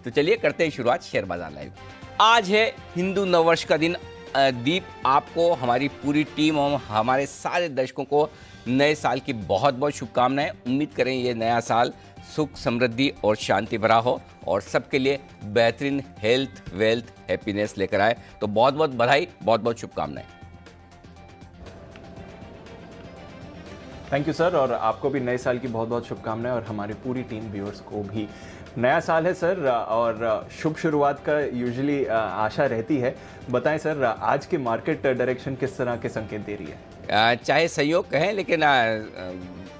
तो चलिए करते हैं शुरुआत शेयर बाजार लाइव। आज है हिंदू नववर्ष का दिन। दीप, आपको, हमारी पूरी टीम और हमारे सारे दर्शकों को नए साल की बहुत बहुत शुभकामनाएं। उम्मीद करें ये नया साल सुख, समृद्धि और शांति भरा हो और सबके लिए बेहतरीन हेल्थ, वेल्थ, हैप्पीनेस लेकर आए। तो बहुत बहुत बधाई, बहुत बहुत शुभकामनाएं। थैंक यू सर, और आपको भी नए साल की बहुत बहुत शुभकामनाएं और हमारी पूरी टीम व्यूअर्स को भी। नया साल है सर और शुभ शुरुआत का यूजुअली आशा रहती है। बताएं सर, आज की मार्केट डायरेक्शन किस तरह के संकेत दे रही है? चाहे सहयोग कहें, लेकिन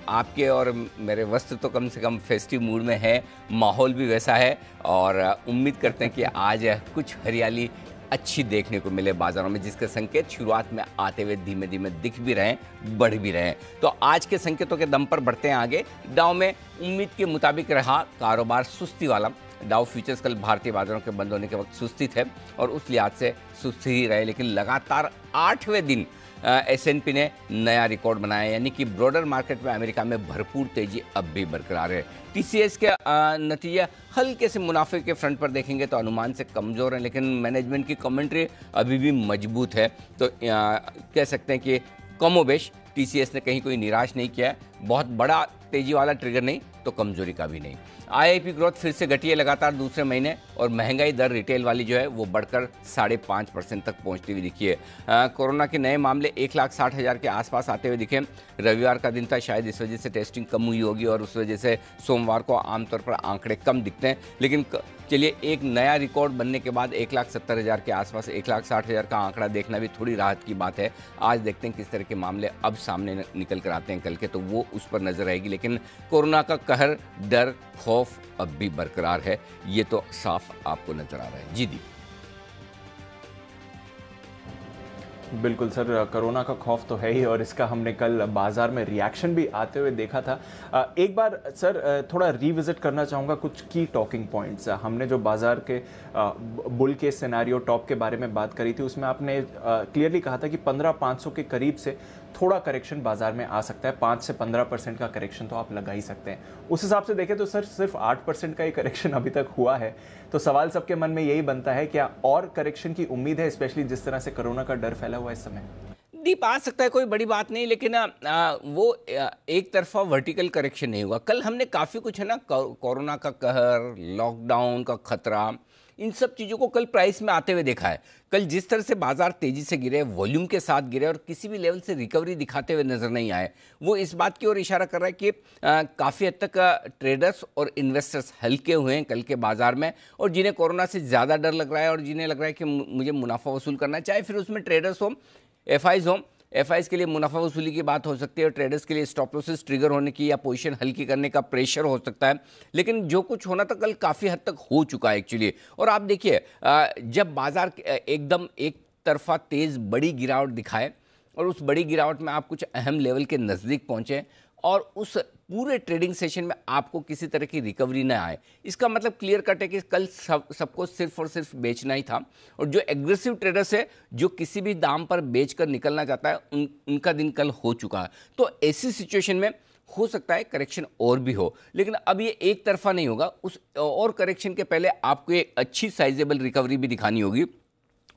आपके और मेरे वस्त्र तो कम से कम फेस्टिव मूड में है, माहौल भी वैसा है और उम्मीद करते हैं कि आज कुछ हरियाली अच्छी देखने को मिले बाजारों में, जिसके संकेत शुरुआत में आते हुए धीमे धीमे दिख भी रहे हैं, बढ़ भी रहे हैं। तो आज के संकेतों के दम पर बढ़ते हैं आगे। डाउ में उम्मीद के मुताबिक रहा कारोबार सुस्ती वाला। डाउ फ्यूचर्स कल भारतीय बाजारों के बंद होने के वक्त सुस्ती थे और उस लिहाज से सुस्ती ही रहे, लेकिन लगातार 8वें दिन S&P ने नया रिकॉर्ड बनाया, यानी कि ब्रॉडर मार्केट में अमेरिका में भरपूर तेजी अब भी बरकरार है। TCS के नतीजे हल्के से मुनाफे के फ्रंट पर देखेंगे तो अनुमान से कमज़ोर हैं, लेकिन मैनेजमेंट की कमेंट्री अभी भी मजबूत है। तो कह सकते हैं कि कमोबेश TCS ने कहीं कोई निराश नहीं किया है। बहुत बड़ा तेजी वाला ट्रिगर नहीं तो कमजोरी का भी नहीं। IIP ग्रोथ फिर से घटी है लगातार दूसरे महीने और महंगाई दर रिटेल वाली जो है वो बढ़कर 5.5% तक पहुंचती हुई दिखी है। कोरोना के नए मामले 1,60,000 के आसपास आते हुए दिखे। रविवार का दिन था, शायद इस वजह से टेस्टिंग कम हुई होगी और उस वजह से सोमवार को आमतौर पर आंकड़े कम दिखते हैं। लेकिन चलिए, एक नया रिकॉर्ड बनने के बाद 1,70,000 के आसपास 1,60,000 का आंकड़ा देखना भी थोड़ी राहत की बात है। आज देखते हैं किस तरह के मामले अब सामने निकल कर आते हैं कल के, तो वो उस पर नजर आएगी। लेकिन कोरोना का कहर, डर, खौफ अब भी बरकरार है, ये तो साफ आपको नजर आ रहा है। जी दी। बिल्कुल सर, कोरोना का खौफ तो है ही और इसका हमने कल बाजार में रिएक्शन भी आते हुए देखा था। एक बार सर थोड़ा रिविजिट करना चाहूँगा कुछ की टॉकिंग पॉइंट्स। हमने जो बाजार के बुल के सिनेरियो टॉप के बारे में बात करी थी, उसमें आपने क्लियरली कहा था कि 15,500 के करीब से थोड़ा करेक्शन बाजार में आ सकता है। 5 से 15% का करेक्शन तो आप लगा ही सकते हैं। उस हिसाब से देखें तो सर सिर्फ 8% का ही करेक्शन अभी तक हुआ है। तो सवाल सबके मन में यही बनता है, क्या और करेक्शन की उम्मीद है, स्पेशली जिस तरह से कोरोना का डर फैला हुआ है इस समय? दीप, आ सकता है, कोई बड़ी बात नहीं, लेकिन वो एक तरफा वर्टिकल करेक्शन नहीं होगा। कल हमने काफ़ी कुछ है ना, कोरोना का कहर, लॉकडाउन का खतरा, इन सब चीज़ों को कल प्राइस में आते हुए देखा है। कल जिस तरह से बाजार तेजी से गिरे, वॉल्यूम के साथ गिरे और किसी भी लेवल से रिकवरी दिखाते हुए नजर नहीं आए, वो इस बात की ओर इशारा कर रहा है कि काफ़ी हद तक ट्रेडर्स और इन्वेस्टर्स हल्के हुए हैं कल के बाजार में, और जिन्हें कोरोना से ज़्यादा डर लग रहा है और जिन्हें लग रहा है कि मुझे मुनाफा वसूल करना है, चाहे फिर उसमें ट्रेडर्स हो, FIs हो। FIs के लिए मुनाफा वसूली की बात हो सकती है और ट्रेडर्स के लिए स्टॉप लॉसेस ट्रिगर होने की या पोजीशन हल्की करने का प्रेशर हो सकता है। लेकिन जो कुछ होना था कल काफ़ी हद तक हो चुका है एक्चुअली। और आप देखिए, जब बाजार एकदम एक तरफा तेज़ बड़ी गिरावट दिखाए और उस बड़ी गिरावट में आप कुछ अहम लेवल के नज़दीक पहुँचे और उस पूरे ट्रेडिंग सेशन में आपको किसी तरह की रिकवरी न आए, इसका मतलब क्लियर कट है कि कल सबको सिर्फ और सिर्फ बेचना ही था। और जो एग्रेसिव ट्रेडर्स है, जो किसी भी दाम पर बेचकर निकलना चाहता है, उनका दिन कल हो चुका है। तो ऐसी सिचुएशन में हो सकता है करेक्शन और भी हो, लेकिन अब ये एक तरफा नहीं होगा। उस और करेक्शन के पहले आपको एक अच्छी साइजेबल रिकवरी भी दिखानी होगी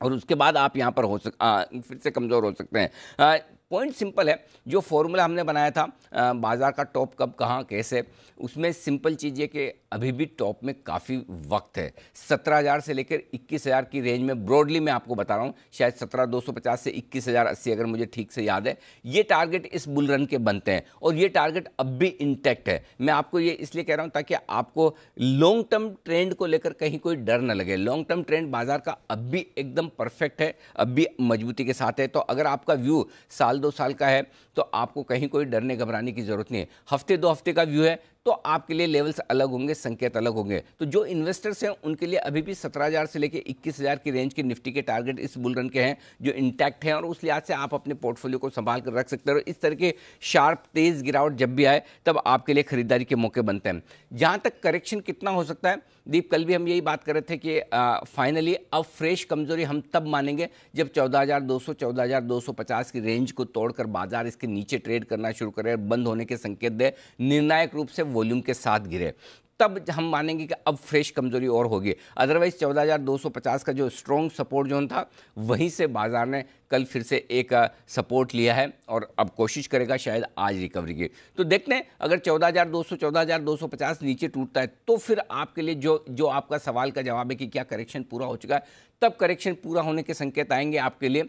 और उसके बाद आप यहाँ पर फिर से कमज़ोर हो सकते हैं। पॉइंट सिंपल है, जो फॉर्मूला हमने बनाया था बाजार का टॉप कब, कहाँ, कैसे, उसमें सिंपल चीज़ है कि अभी भी टॉप में काफ़ी वक्त है। 17,000 से लेकर 21,000 की रेंज में ब्रॉडली मैं आपको बता रहा हूँ, शायद 17,250 से 21,080 अगर मुझे ठीक से याद है, ये टारगेट इस बुल रन के बनते हैं और ये टारगेट अब भी इंटैक्ट है। मैं आपको ये इसलिए कह रहा हूँ ताकि आपको लॉन्ग टर्म ट्रेंड को लेकर कहीं कोई डर न लगे। लॉन्ग टर्म ट्रेंड बाजार का अब भी एकदम परफेक्ट है, अब भी मजबूती के साथ है। तो अगर आपका व्यू साल 2 साल का है तो आपको कहीं कोई डरने घबराने की जरूरत नहीं है। हफ्ते 2 हफ्ते का व्यू है तो आपके लिए लेवल्स अलग होंगे, संकेत अलग होंगे। तो जो इन्वेस्टर्स हैं उनके लिए अभी भी 17,000 से लेकर 21,000 की रेंज के निफ्टी के टारगेट इस बुल रन के हैं जो इंटैक्ट हैं और उस लिहाज से आप अपने पोर्टफोलियो को संभाल कर रख सकते हैं। और इस तरह के शार्प तेज गिरावट जब भी आए तब आपके लिए खरीदारी के मौके बनते हैं। जहां तक करेक्शन कितना हो सकता है, दीप, कल भी हम यही बात कर रहे थे कि फाइनली अब फ्रेश कमजोरी हम तब मानेंगे जब 14,200 14,250 की रेंज को तोड़कर बाजार इसके नीचे ट्रेड करना शुरू करे, बंद होने के संकेत दे, निर्णायक रूप से वॉल्यूम के साथ गिरे। तब हम मानेंगे कि अब फ्रेश कमजोरी और होगी। अदरवाइज 14,250 का जो स्ट्रॉन्ग सपोर्ट जोन था, वहीं से बाजार ने कल फिर से एक सपोर्ट लिया है और अब कोशिश करेगा शायद आज रिकवरी की। तो देखते हैं अगर 14,200 14,250 नीचे टूटता है तो फिर आपके लिए जो आपका सवाल का जवाब है कि क्या करेक्शन पूरा हो चुका है, तब करेक्शन पूरा होने के संकेत आएंगे आपके लिए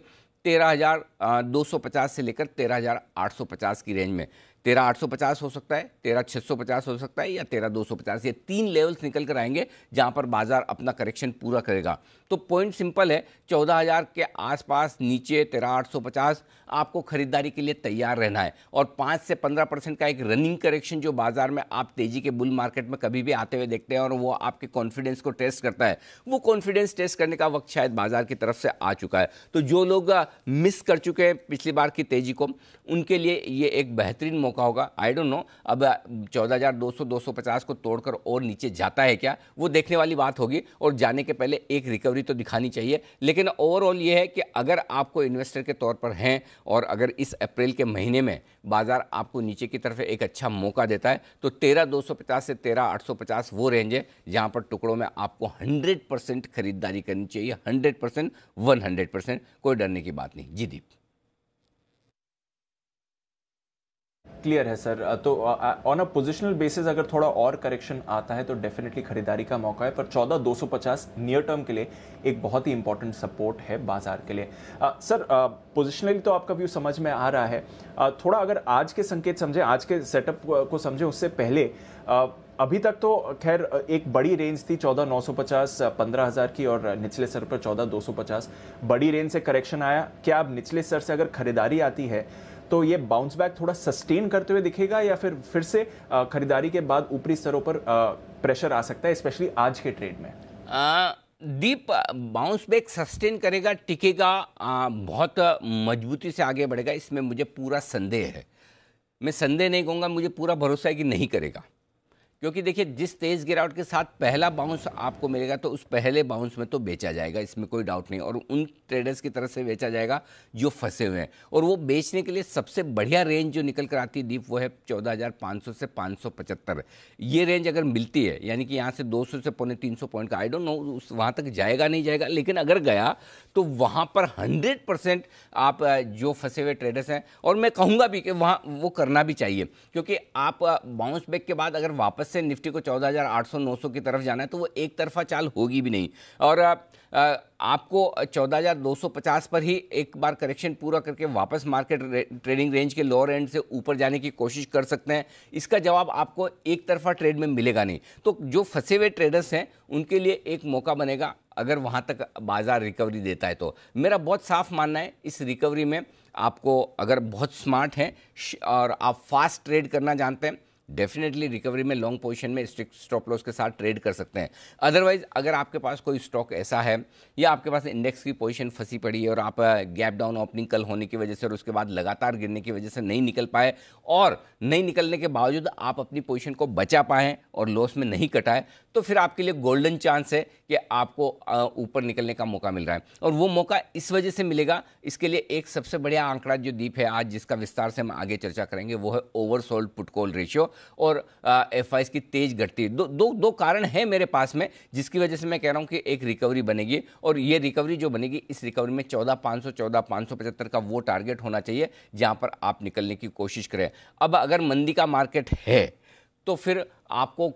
13,250 से लेकर 13,850 की रेंज में। 13,850 हो सकता है, 13,650 हो सकता है या 13,250। ये 3 लेवल्स निकल कर आएंगे जहां पर बाजार अपना करेक्शन पूरा करेगा। तो पॉइंट सिंपल है, 14,000 के आसपास नीचे 13,850 आपको खरीदारी के लिए तैयार रहना है। और 5 से 15% का एक रनिंग करेक्शन जो बाजार में आप तेजी के बुल मार्केट में कभी भी आते हुए देखते हैं और वो आपके कॉन्फिडेंस को टेस्ट करता है, वो कॉन्फिडेंस टेस्ट करने का वक्त शायद बाजार की तरफ से आ चुका है। तो जो लोग मिस कर चुके हैं पिछली बार की तेजी को, उनके लिए ये एक बेहतरीन मौका होगा। आई डोंट नो अब 14,200 250 को तोड़कर और नीचे जाता है क्या, वो देखने वाली बात होगी। और जाने के पहले एक रिकवरी तो दिखानी चाहिए। लेकिन ओवरऑल ये है कि अगर आपको इन्वेस्टर के तौर पर हैं और अगर इस अप्रैल के महीने में बाजार आपको नीचे की तरफ एक अच्छा मौका देता है तो 13,250 से 13,850 वो रेंज है जहां पर टुकड़ों में आपको 100% खरीदारी करनी चाहिए। 100%, 100%, कोई डरने की बात नहीं। जी दीप। क्लियर है सर। तो ऑन अ पोजिशनल बेसिस अगर थोड़ा और करेक्शन आता है तो डेफिनेटली खरीदारी का मौका है, पर 14,250 नियर टर्म के लिए एक बहुत ही इंपॉर्टेंट सपोर्ट है बाजार के लिए। सर पोजिशनली तो आपका व्यू समझ में आ रहा है। थोड़ा अगर आज के संकेत समझे, आज के सेटअप को समझे, उससे पहले अभी तक तो खैर एक बड़ी रेंज थी 14,950 15,000 की और निचले स्तर पर 14,250 बड़ी रेंज से करेक्शन आया। क्या अब निचले स्तर से अगर खरीदारी आती है तो ये बाउंस बैक थोड़ा सस्टेन करते हुए दिखेगा या फिर से खरीदारी के बाद ऊपरी स्तरों पर प्रेशर आ सकता है, स्पेशली आज के ट्रेड में? दीप, बाउंस बैक सस्टेन करेगा, टिकेगा, बहुत मजबूती से आगे बढ़ेगा, इसमें मुझे पूरा संदेह है। मैं संदेह नहीं कहूँगा, मुझे पूरा भरोसा है कि नहीं करेगा। क्योंकि देखिए जिस तेज गिरावट के साथ पहला बाउंस आपको मिलेगा तो उस पहले बाउंस में तो बेचा जाएगा, इसमें कोई डाउट नहीं। और उन ट्रेडर्स की तरफ से बेचा जाएगा जो फंसे हुए हैं। और वो बेचने के लिए सबसे बढ़िया रेंज जो निकल कर आती है दीप, वो है 14,500 से 575। ये रेंज अगर मिलती है, यानी कि यहाँ से 200 से 350 पॉइंट का, आई डोंट नो उस वहाँ तक जाएगा नहीं जाएगा, लेकिन अगर गया तो वहाँ पर 100% आप जो फंसे हुए ट्रेडर्स हैं, और मैं कहूँगा भी कि वहाँ वो करना भी चाहिए। क्योंकि आप बाउंस बैक के बाद अगर वापस से निफ्टी को 14,800 900 की तरफ जाना है तो वो एक तरफा चाल होगी भी नहीं। और आपको 14,250 पर ही एक बार करेक्शन पूरा करके वापस मार्केट ट्रेडिंग रेंज के लोअर एंड से ऊपर जाने की कोशिश कर सकते हैं। इसका जवाब आपको एक तरफा ट्रेड में मिलेगा नहीं। तो जो फंसे हुए ट्रेडर्स हैं उनके लिए एक मौका बनेगा अगर वहां तक बाजार रिकवरी देता है। तो मेरा बहुत साफ मानना है इस रिकवरी में आपको, अगर बहुत स्मार्ट हैं और आप फास्ट ट्रेड करना जानते हैं, डेफिनेटली रिकवरी में लॉन्ग पोजीशन में स्ट्रिक्ट स्टॉप लॉस के साथ ट्रेड कर सकते हैं। अदरवाइज अगर आपके पास कोई स्टॉक ऐसा है या आपके पास इंडेक्स की पोजीशन फंसी पड़ी है और आप गैप डाउन ओपनिंग कल होने की वजह से और उसके बाद लगातार गिरने की वजह से नहीं निकल पाए, और नहीं निकलने के बावजूद आप अपनी पोजीशन को बचा पाए और लॉस में नहीं कटाए, तो फिर आपके लिए गोल्डन चांस है कि आपको ऊपर निकलने का मौका मिल रहा है। और वो मौका इस वजह से मिलेगा, इसके लिए एक सबसे बढ़िया आंकड़ा जो दीप है आज जिसका विस्तार से हम आगे चर्चा करेंगे, वो है ओवरसोल्ड पुट कॉल रेशियो और एफआईएस की तेज घटती। दो कारण है मेरे पास में जिसकी वजह से मैं कह रहा हूं कि एक रिकवरी बनेगी। और ये रिकवरी जो बनेगी, इस रिकवरी में 14,500 14,575 का वो टारगेट होना चाहिए जहां पर आप निकलने की कोशिश करें। अब अगर मंदी का मार्केट है तो फिर आपको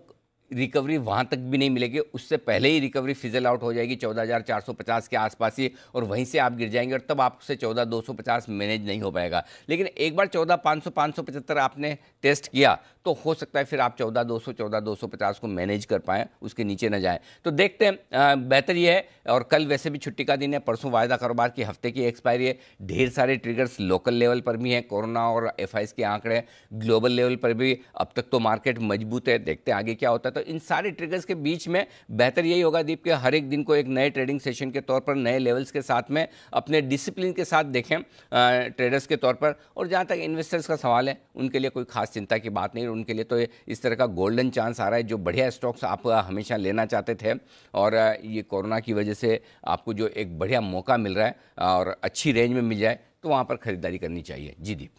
रिकवरी वहां तक भी नहीं मिलेगी, उससे पहले ही रिकवरी फिजल आउट हो जाएगी 14,450 के आसपास ही, और वहीं से आप गिर जाएंगे और तब आपसे 14,250 मैनेज नहीं हो पाएगा। लेकिन एक बार 14,500 575 आपने टेस्ट किया तो हो सकता है फिर आप 14,200 14,250 को मैनेज कर पाएँ, उसके नीचे न जाएं। तो देखते हैं, बेहतर ये है। और कल वैसे भी छुट्टी का दिन है, परसों वायदा कारोबार की हफ्ते की एक्सपायरी है। ढेर सारे ट्रिगर्स लोकल लेवल पर भी हैं, कोरोना और एफआईएस के आंकड़े, ग्लोबल लेवल पर भी अब तक तो मार्केट मजबूत है, देखते हैं आगे क्या होता है। तो इन सारे ट्रिगर्स के बीच में बेहतर यही होगा दीप के हर एक दिन को एक नए ट्रेडिंग सेशन के तौर पर नए लेवल्स के साथ में अपने डिसिप्लिन के साथ देखें ट्रेडर्स के तौर पर। और जहाँ तक इन्वेस्टर्स का सवाल है, उनके लिए कोई खास चिंता की बात नहीं, उनके लिए तो इस तरह का गोल्डन चांस आ रहा है। जो बढ़िया स्टॉक्स आप हमेशा लेना चाहते थे और ये कोरोना की वजह से आपको जो एक बढ़िया मौका मिल रहा है और अच्छी रेंज में मिल जाए, तो वहाँ पर खरीदारी करनी चाहिए। जी दीप।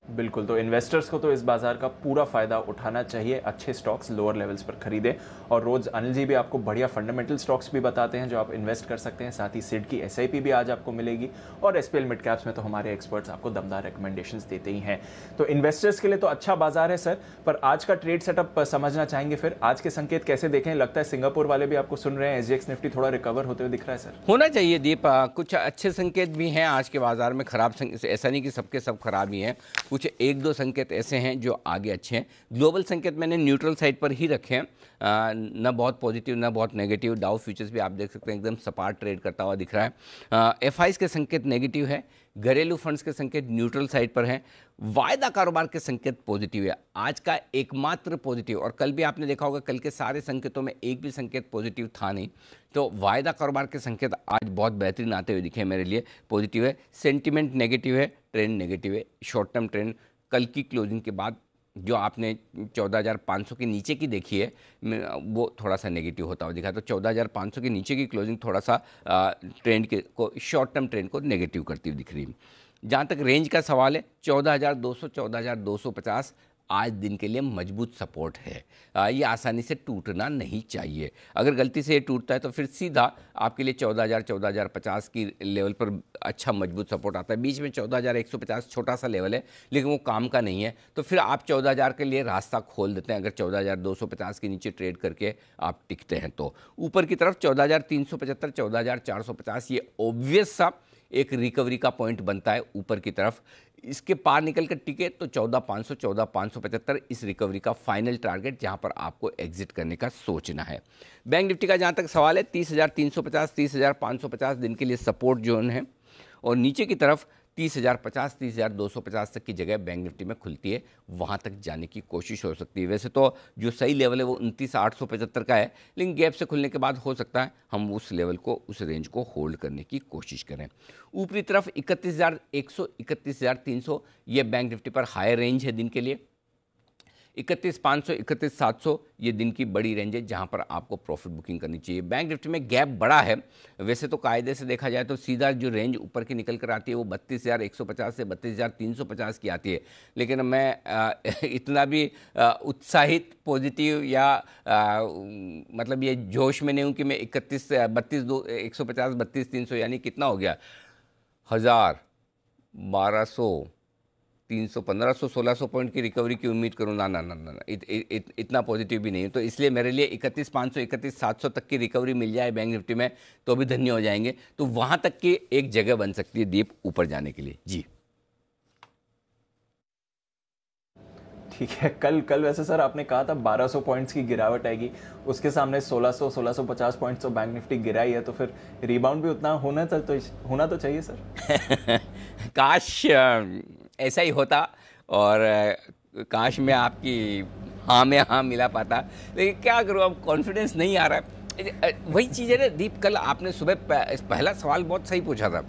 बिल्कुल, तो इन्वेस्टर्स को तो इस बाजार का पूरा फायदा उठाना चाहिए, अच्छे स्टॉक्स लोअर लेवल्स पर खरीदें। और रोज अनिल जी भी आपको बढ़िया फंडामेंटल स्टॉक्स भी बताते हैं जो आप इन्वेस्ट कर सकते हैं। साथ ही सिड की एसआईपी भी आज आपको मिलेगी, और एसपीएल मिड कैप्स में तो हमारे एक्सपर्ट्स आपको दमदार रिकमेंडेशंस देते ही हैं। तो इन्वेस्टर्स के लिए तो अच्छा बाजार है सर, पर आज का ट्रेड सेटअप समझना चाहेंगे। फिर आज के संकेत कैसे देखें? लगता है सिंगापुर वाले भी आपको सुन रहे हैं, एसजीएक्स निफ्टी थोड़ा रिकवर होते हुए दिख रहा है सर। होना चाहिए दीप। कुछ अच्छे संकेत भी हैं आज के बाजार में, खराब ऐसा नहीं कि सबके सब खराब ही हैं, कुछ एक दो संकेत ऐसे हैं जो आगे अच्छे हैं। ग्लोबल संकेत मैंने न्यूट्रल साइड पर ही रखे हैं, न बहुत पॉजिटिव न बहुत नेगेटिव। डाउ फ्यूचर्स भी आप देख सकते हैं एकदम सपाट ट्रेड करता हुआ दिख रहा है। एफआईज के संकेत नेगेटिव है, घरेलू फंड्स के संकेत न्यूट्रल साइड पर हैं, वायदा कारोबार के संकेत पॉजिटिव है। आज का एकमात्र पॉजिटिव, और कल भी आपने देखा होगा कल के सारे संकेतों में एक भी संकेत पॉजिटिव था नहीं, तो वायदा कारोबार के संकेत आज बहुत बेहतरीन आते हुए दिखे मेरे लिए, पॉजिटिव है। सेंटिमेंट नेगेटिव है, ट्रेंड नेगेटिव है। शॉर्ट टर्म ट्रेंड कल की क्लोजिंग के बाद जो आपने 14,500 के नीचे की देखी है वो थोड़ा सा नेगेटिव होता हुआ दिखा, तो 14,500 के नीचे की क्लोजिंग थोड़ा सा ट्रेंड के को शॉर्ट टर्म ट्रेंड को नेगेटिव करती हुई दिख रही है। जहाँ तक रेंज का सवाल है 14,200 14,250 आज दिन के लिए मजबूत सपोर्ट है। ये आसानी से टूटना नहीं चाहिए। अगर गलती से ये टूटता है तो फिर सीधा आपके लिए 14,000 14,050 की लेवल पर अच्छा मजबूत सपोर्ट आता है। बीच में 14,150 छोटा सा लेवल है लेकिन वो काम का नहीं है, तो फिर आप 14,000 के लिए रास्ता खोल देते हैं अगर 14,250 के नीचे ट्रेड करके आप टिकते हैं तो। ऊपर की तरफ 14,375 14,450 ये ऑब्वियस सा एक रिकवरी का पॉइंट बनता है ऊपर की तरफ। इसके पार निकल कर टिके तो 14,500 14,575 इस रिकवरी का फाइनल टारगेट जहां पर आपको एग्जिट करने का सोचना है। बैंक निफ्टी का जहां तक सवाल है 30,350 30,550 दिन के लिए सपोर्ट जोन है, और नीचे की तरफ 30,050 30,250 तक की जगह बैंक निफ्टी में खुलती है, वहाँ तक जाने की कोशिश हो सकती है। वैसे तो जो सही लेवल है वो 29,875 का है, लेकिन गैप से खुलने के बाद हो सकता है हम उस लेवल को, उस रेंज को होल्ड करने की कोशिश करें। ऊपरी तरफ 31,100 31,300 ये बैंक निफ्टी पर हाई रेंज है दिन के लिए। 31,500 31,700 ये दिन की बड़ी रेंज है जहां पर आपको प्रॉफिट बुकिंग करनी चाहिए। बैंक निफ्टी में गैप बड़ा है, वैसे तो कायदे से देखा जाए तो सीधा जो रेंज ऊपर की निकल कर आती है वो 32,150 से 32,350 की आती है, लेकिन मैं इतना भी उत्साहित पॉजिटिव या मतलब ये जोश में नहीं हूँ कि मैं 150 32,300 यानी कितना हो गया 1,000 1,200 300 1,500 1,600 पॉइंट की रिकवरी की उम्मीद करूँ ना ना ना ना इतना पॉजिटिव भी नहीं है। तो इसलिए मेरे लिए 31,500 31,700 तक की रिकवरी मिल जाए बैंक निफ्टी में तो भी धन्य हो जाएंगे, तो वहाँ तक की एक जगह बन सकती है दीप ऊपर जाने के लिए। जी ठीक है। कल वैसे सर आपने कहा था 1,200 पॉइंट्स की गिरावट आएगी, उसके सामने 1,600 1,650 पॉइंट्स तो बैंक निफ्टी गिराई है, तो फिर रिबाउंड भी उतना होना तो चाहिए सर। काश ऐसा ही होता, और काश मैं आपकी हाँ में हाँ मिला पाता, लेकिन क्या करूँ अब कॉन्फिडेंस नहीं आ रहा है। वही चीज़ है ना दीप, कल आपने सुबह पहला सवाल बहुत सही पूछा था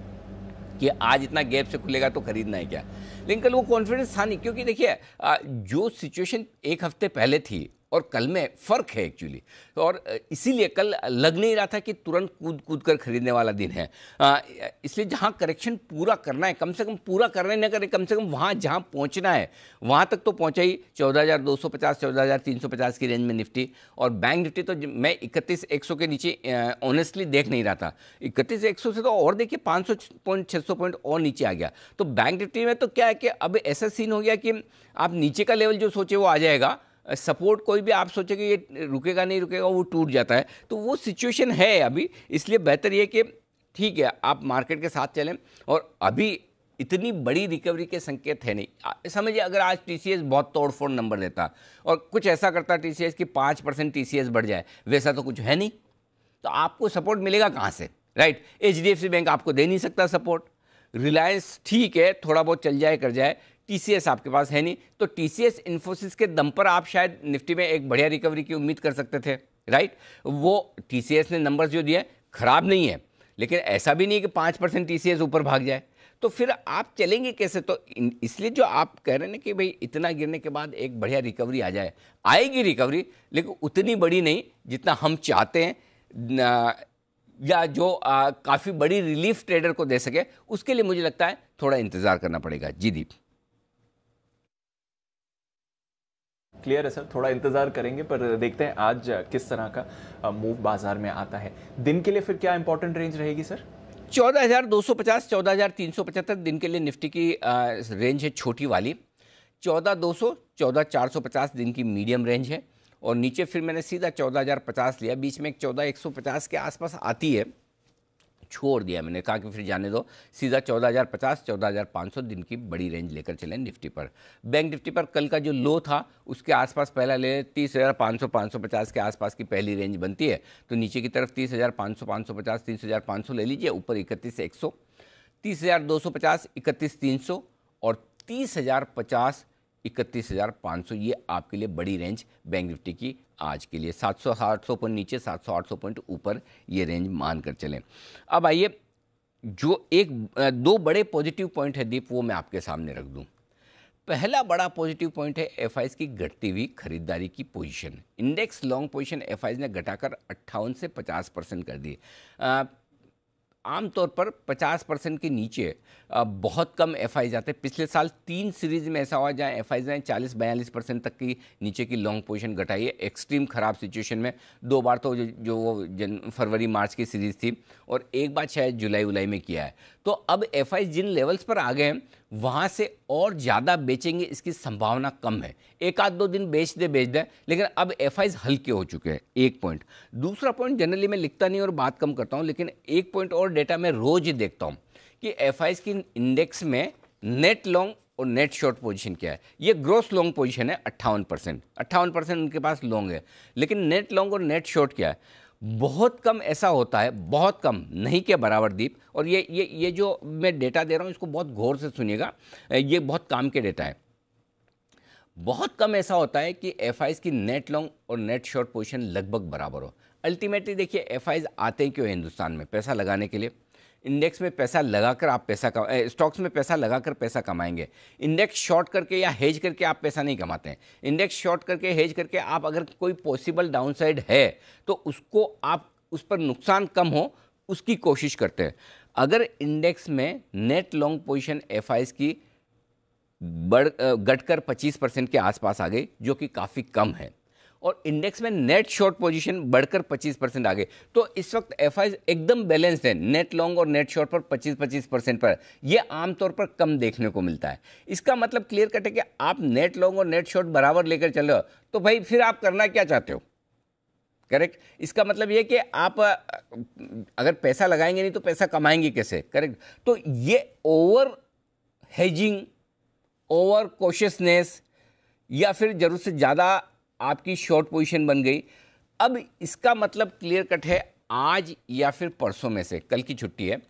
कि आज इतना गैप से खुलेगा तो खरीदना है क्या, लेकिन कल वो कॉन्फिडेंस था नहीं, क्योंकि देखिए जो सिचुएशन एक हफ्ते पहले थी और कल में फ़र्क है एक्चुअली, और इसीलिए कल लग नहीं रहा था कि तुरंत कूद कूद कर खरीदने वाला दिन है। इसलिए जहां करेक्शन पूरा करना है, कम से कम पूरा करना न करें, कम से कम वहां जहां पहुंचना है वहां तक तो पहुंचा ही। 14,250 14,350 की रेंज में निफ्टी, और बैंक निफ्टी तो मैं 31,100 के नीचे ऑनेस्टली देख नहीं रहा था। 31,100 से तो और देखिए 500 पॉइंट 600 पॉइंट और नीचे आ गया। तो बैंक निफ्टी में तो क्या है कि अब ऐसा सीन हो गया कि आप नीचे का लेवल जो सोचे वो आ जाएगा, सपोर्ट कोई भी आप सोचे कि ये रुकेगा नहीं रुकेगा वो टूट जाता है, तो वो सिचुएशन है अभी। इसलिए बेहतर ये कि ठीक है आप मार्केट के साथ चलें, और अभी इतनी बड़ी रिकवरी के संकेत है नहीं। समझिए अगर आज टीसीएस बहुत तोड़फोड़ नंबर देता और कुछ ऐसा करता टीसीएस की 5% टीसीएस बढ़ जाए, वैसा तो कुछ है नहीं, तो आपको सपोर्ट मिलेगा कहाँ से, राइट। एचडीएफसी बैंक आपको दे नहीं सकता सपोर्ट, रिलायंस ठीक है थोड़ा बहुत चल जाए कर जाए, टीसीएस आपके पास है नहीं, तो टीसीएस इन्फोसिस के दम पर आप शायद निफ्टी में एक बढ़िया रिकवरी की उम्मीद कर सकते थे, राइट। वो टीसीएस ने नंबर्स जो दिए खराब नहीं है, लेकिन ऐसा भी नहीं कि 5% टीसीएस ऊपर भाग जाए, तो फिर आप चलेंगे कैसे। तो इसलिए जो आप कह रहे हैं ना कि भाई इतना गिरने के बाद एक बढ़िया रिकवरी आ जाए, आएगी रिकवरी लेकिन उतनी बड़ी नहीं जितना हम चाहते हैं, या जो काफ़ी बड़ी रिलीफ ट्रेडर को दे सके, उसके लिए मुझे लगता है थोड़ा इंतज़ार करना पड़ेगा। जी दीप। क्लियर है सर, थोड़ा इंतजार करेंगे, पर देखते हैं आज किस तरह का मूव बाजार में आता है। दिन के लिए फिर क्या इंपॉर्टेंट रेंज रहेगी सर? 14,250 14,375 दिन के लिए निफ्टी की रेंज है छोटी वाली। 14,200 14,450 दिन की मीडियम रेंज है। और नीचे फिर मैंने सीधा 14,050 लिया, बीच में एक 14,150 के आसपास आती है, छोड़ दिया मैंने, कहा कि फिर जाने दो, सीधा 14,050 14,500 दिन की बड़ी रेंज लेकर चलें निफ्टी पर। बैंक निफ्टी पर कल का जो लो था उसके आसपास पहला ले 30,500 550 के आसपास की पहली रेंज बनती है, तो नीचे की तरफ 30,500 550 30,500 ले लीजिए, ऊपर 31,100 30,250 31,300 और 30,050 31,500, ये आपके लिए बड़ी रेंज बैंक निफ्टी की आज के लिए। 700-800 पॉइंट नीचे, 700-800 पॉइंट ऊपर, ये रेंज मान कर चलें। अब आइए, जो दो बड़े पॉजिटिव पॉइंट है दीप, वो मैं आपके सामने रख दूं। पहला बड़ा पॉजिटिव पॉइंट है एफआईज की घटती हुई खरीदारी की position. Index long position FIIs ने घटाकर 58 से 50% कर दी। आमतौर पर 50% के नीचे बहुत कम एफआई जाते हैं। पिछले साल 3 सीरीज में ऐसा हुआ जहां एफआईज ने 40-42% तक की नीचे की लॉन्ग पोजीशन घटाई है, एक्सट्रीम खराब सिचुएशन में। 2 बार तो जो वो फरवरी मार्च की सीरीज थी, और एक बार शायद जुलाई उलाई में किया है। तो अब एफआई जिन लेवल्स पर आ गए हैं वहाँ से और ज़्यादा बेचेंगे इसकी संभावना कम है। एक आध दो दिन बेच दे, लेकिन अब एफआईज हल्के हो चुके हैं। एक पॉइंट। दूसरा पॉइंट, जनरली मैं लिखता नहीं और बात कम करता हूँ, लेकिन एक पॉइंट और डेटा मैं रोज ही देखता हूँ कि एफआईज की इंडेक्स में नेट लॉन्ग और नेट शॉर्ट पोजीशन क्या है। ये ग्रोस लॉन्ग पोजीशन है 58% उनके पास लॉन्ग है, लेकिन नेट लॉन्ग और नेट शॉर्ट क्या है, बहुत कम ऐसा होता है, बहुत कम, नहीं के बराबर दीप। और ये जो मैं डेटा दे रहा हूँ इसको बहुत गौर से सुनिएगा, ये बहुत काम के डेटा है। बहुत कम ऐसा होता है कि एफआईज की नेट लॉन्ग और नेट शॉर्ट पोजीशन लगभग बराबर हो। अल्टीमेटली देखिए, एफआईज आते क्यों हिंदुस्तान में? पैसा लगाने के लिए। इंडेक्स में पैसा लगाकर आप स्टॉक्स में पैसा लगाकर पैसा कमाएंगे। इंडेक्स शॉर्ट करके या हेज करके आप पैसा नहीं कमाते हैं। इंडेक्स शॉर्ट करके, हेज करके आप अगर कोई पॉसिबल डाउनसाइड है तो उसको आप, उस पर नुकसान कम हो उसकी कोशिश करते हैं। अगर इंडेक्स में नेट लॉन्ग पोजीशन एफआईज की घटकर 25% के आसपास आ गई, जो कि काफ़ी कम है, और इंडेक्स में नेट शॉर्ट पोजीशन बढ़कर 25% आ गए, तो इस वक्त एफआईज एकदम बैलेंस्ड है नेट लॉन्ग और नेट शॉर्ट पर 25% पर। यह आमतौर पर कम देखने को मिलता है। इसका मतलब क्लियर कट है कि आप नेट लॉन्ग और नेट शॉर्ट बराबर लेकर चल रहे हो, तो भाई फिर आप करना क्या चाहते हो? करेक्ट। इसका मतलब यह कि आप अगर पैसा लगाएंगे नहीं तो पैसा कमाएंगे कैसे? करेक्ट। तो ये ओवर हेजिंग, ओवर कॉशियसनेस, या फिर जरूरत से ज़्यादा आपकी शॉर्ट पोजीशन बन गई। अब इसका मतलब क्लियर कट है, आज या फिर परसों में से, कल की छुट्टी है,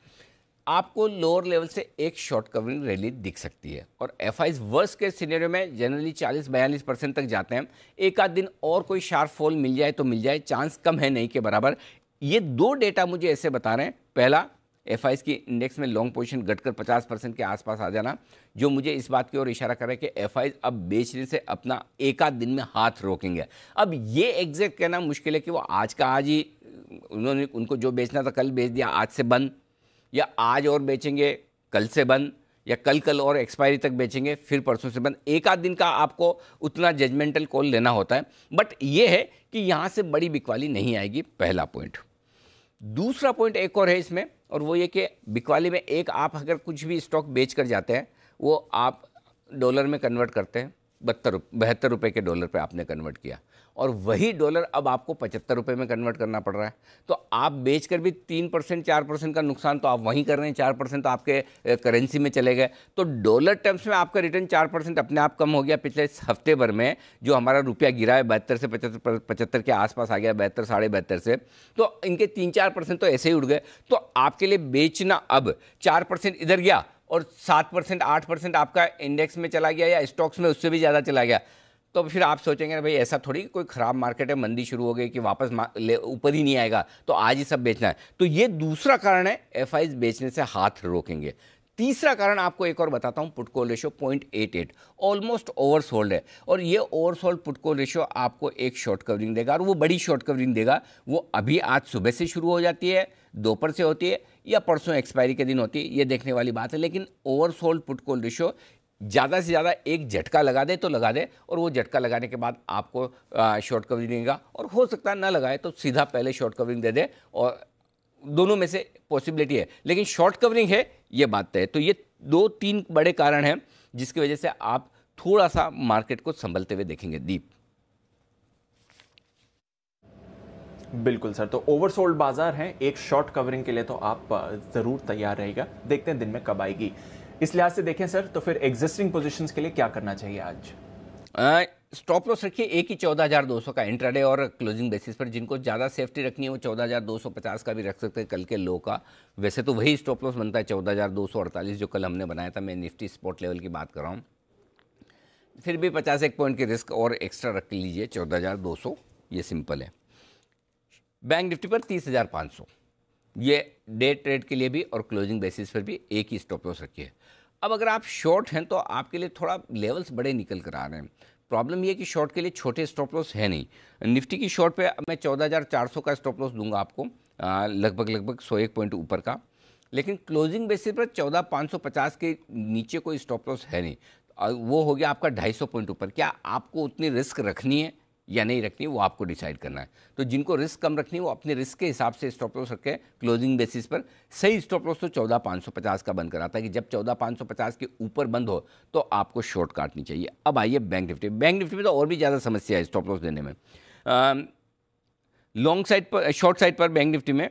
आपको लोअर लेवल से एक शॉर्ट कवरिंग रैली दिख सकती है। और एफआईज वर्स्ट के सिनेरियो में जनरली 40-42% तक जाते हैं। एक आध दिन और कोई शार्प फॉल मिल जाए तो मिल जाए, चांस कम है नहीं के बराबर। ये दो डेटा मुझे ऐसे बता रहे हैं। पहला, एफआईज की इंडेक्स में लॉन्ग पोजीशन घटकर 50% के आसपास आ जाना, जो मुझे इस बात की ओर इशारा कर रहा है कि एफआईज अब बेचने से अपना एक आध दिन में हाथ रोकेंगे। अब ये एग्जैक्ट कहना मुश्किल है कि वो आज का आज ही, उनको जो बेचना था कल बेच दिया, आज से बंद, या आज और बेचेंगे कल से बंद, या कल और एक्सपायरी तक बेचेंगे फिर परसों से बंद। एक आध दिन का आपको उतना जजमेंटल कॉल लेना होता है। बट ये है कि यहाँ से बड़ी बिकवाली नहीं आएगी, पहला पॉइंट। दूसरा पॉइंट एक और है इसमें, और वो ये कि बिकवाली में एक, आप अगर कुछ भी स्टॉक बेच कर जाते हैं, वो आप डॉलर में कन्वर्ट करते हैं, 72 रुपये के डॉलर पे आपने कन्वर्ट किया, और वही डॉलर अब आपको 75 रुपये में कन्वर्ट करना पड़ रहा है। तो आप बेचकर भी 3% 4% का नुकसान तो आप वहीं कर रहे हैं, 4% तो आपके करेंसी में चले गए। तो डॉलर टर्म्स में आपका रिटर्न 4% अपने आप कम हो गया। पिछले हफ्ते भर में जो हमारा रुपया गिरा है 72 से 75 के आसपास आ गया, 72 साढ़े 72 से, तो इनके 3-4% तो ऐसे ही उड़ गए। तो आपके लिए बेचना अब 4% इधर गया और 7% 8% आपका इंडेक्स में चला गया, या स्टॉक्स में उससे भी ज़्यादा चला गया, तो फिर आप सोचेंगे भाई ऐसा थोड़ी कोई ख़राब मार्केट है, मंदी शुरू हो गई कि वापस ऊपर ही नहीं आएगा तो आज ही सब बेचना है। तो ये दूसरा कारण है एफआईज बेचने से हाथ रोकेंगे। तीसरा कारण आपको एक और बताता हूं, put call ratio 0.88 almost oversold है, और ये ओवरसोल्ड पुट कॉल रेशियो आपको एक शॉर्ट कवरिंग देगा, और वो बड़ी शॉर्ट कवरिंग देगा। वो अभी आज सुबह से शुरू हो जाती है, दोपहर से होती है, या परसों एक्सपायरी के दिन होती है, ये देखने वाली बात है। लेकिन ओवरसोल्ड पुट कॉल रेशियो ज़्यादा से ज़्यादा एक झटका लगा दे तो लगा दे, और वो झटका लगाने के बाद आपको शॉर्ट कवरिंग देगा, और हो सकता है ना लगाए तो सीधा पहले शॉर्ट कवरिंग दे दे, और दोनों में से पॉसिबिलिटी है, लेकिन शॉर्ट कवरिंग है ये बात है। तो ये 2-3 बड़े कारण हैं जिसकी वजह से आप थोड़ा सा मार्केट को संभलते हुए देखेंगे। दीप। बिल्कुल सर, तो ओवरसोल्ड बाजार हैं, एक शॉर्ट कवरिंग के लिए तो आप ज़रूर तैयार रहेगा। देखते हैं दिन में कब आएगी। इस लिहाज से देखें सर, तो फिर एग्जिस्टिंग पोजीशंस के लिए क्या करना चाहिए आज? स्टॉप लॉस रखिए एक ही 14,200 का इंट्राडे और क्लोजिंग बेसिस पर। जिनको ज़्यादा सेफ्टी रखनी है वो 14,250 का भी रख सकते हैं कल के लो का। वैसे तो वही स्टॉप लॉस बनता है 14,248 जो कल हमने बनाया था। मैं निफ्टी स्पॉट लेवल की बात कर रहा हूँ। फिर भी 51 पॉइंट की रिस्क और एक्स्ट्रा रख लीजिए 14,200, ये सिंपल है। बैंक निफ्टी पर 30,500, ये डे ट्रेड के लिए भी और क्लोजिंग बेसिस पर भी एक ही स्टॉप लॉस रखिए। अब अगर आप शॉर्ट हैं तो आपके लिए थोड़ा लेवल्स बड़े निकल कर आ रहे हैं। प्रॉब्लम ये है कि शॉर्ट के लिए छोटे स्टॉप लॉस है नहीं। निफ्टी की शॉर्ट पे मैं 14,400 का स्टॉप लॉस दूंगा आपको, लगभग 101 पॉइंट ऊपर का। लेकिन क्लोजिंग बेसिस पर 14,550 के नीचे कोई स्टॉप लॉस है नहीं। वो हो गया आपका 250 पॉइंट ऊपर। क्या आपको उतनी रिस्क रखनी है या नहीं रखनी, वो आपको डिसाइड करना है। तो जिनको रिस्क कम रखनी है वो अपने रिस्क के हिसाब से स्टॉप लॉस रखें क्लोजिंग बेसिस पर। सही स्टॉप लॉस तो 14,550 का बंद कराता है कि जब 14,550 के ऊपर बंद हो तो आपको शॉर्ट काटनी चाहिए। अब आइए बैंक निफ्टी। बैंक निफ्टी में तो और भी ज़्यादा समस्या है स्टॉप लॉस देने में। लॉन्ग साइड पर, शॉर्ट साइड पर बैंक निफ्टी में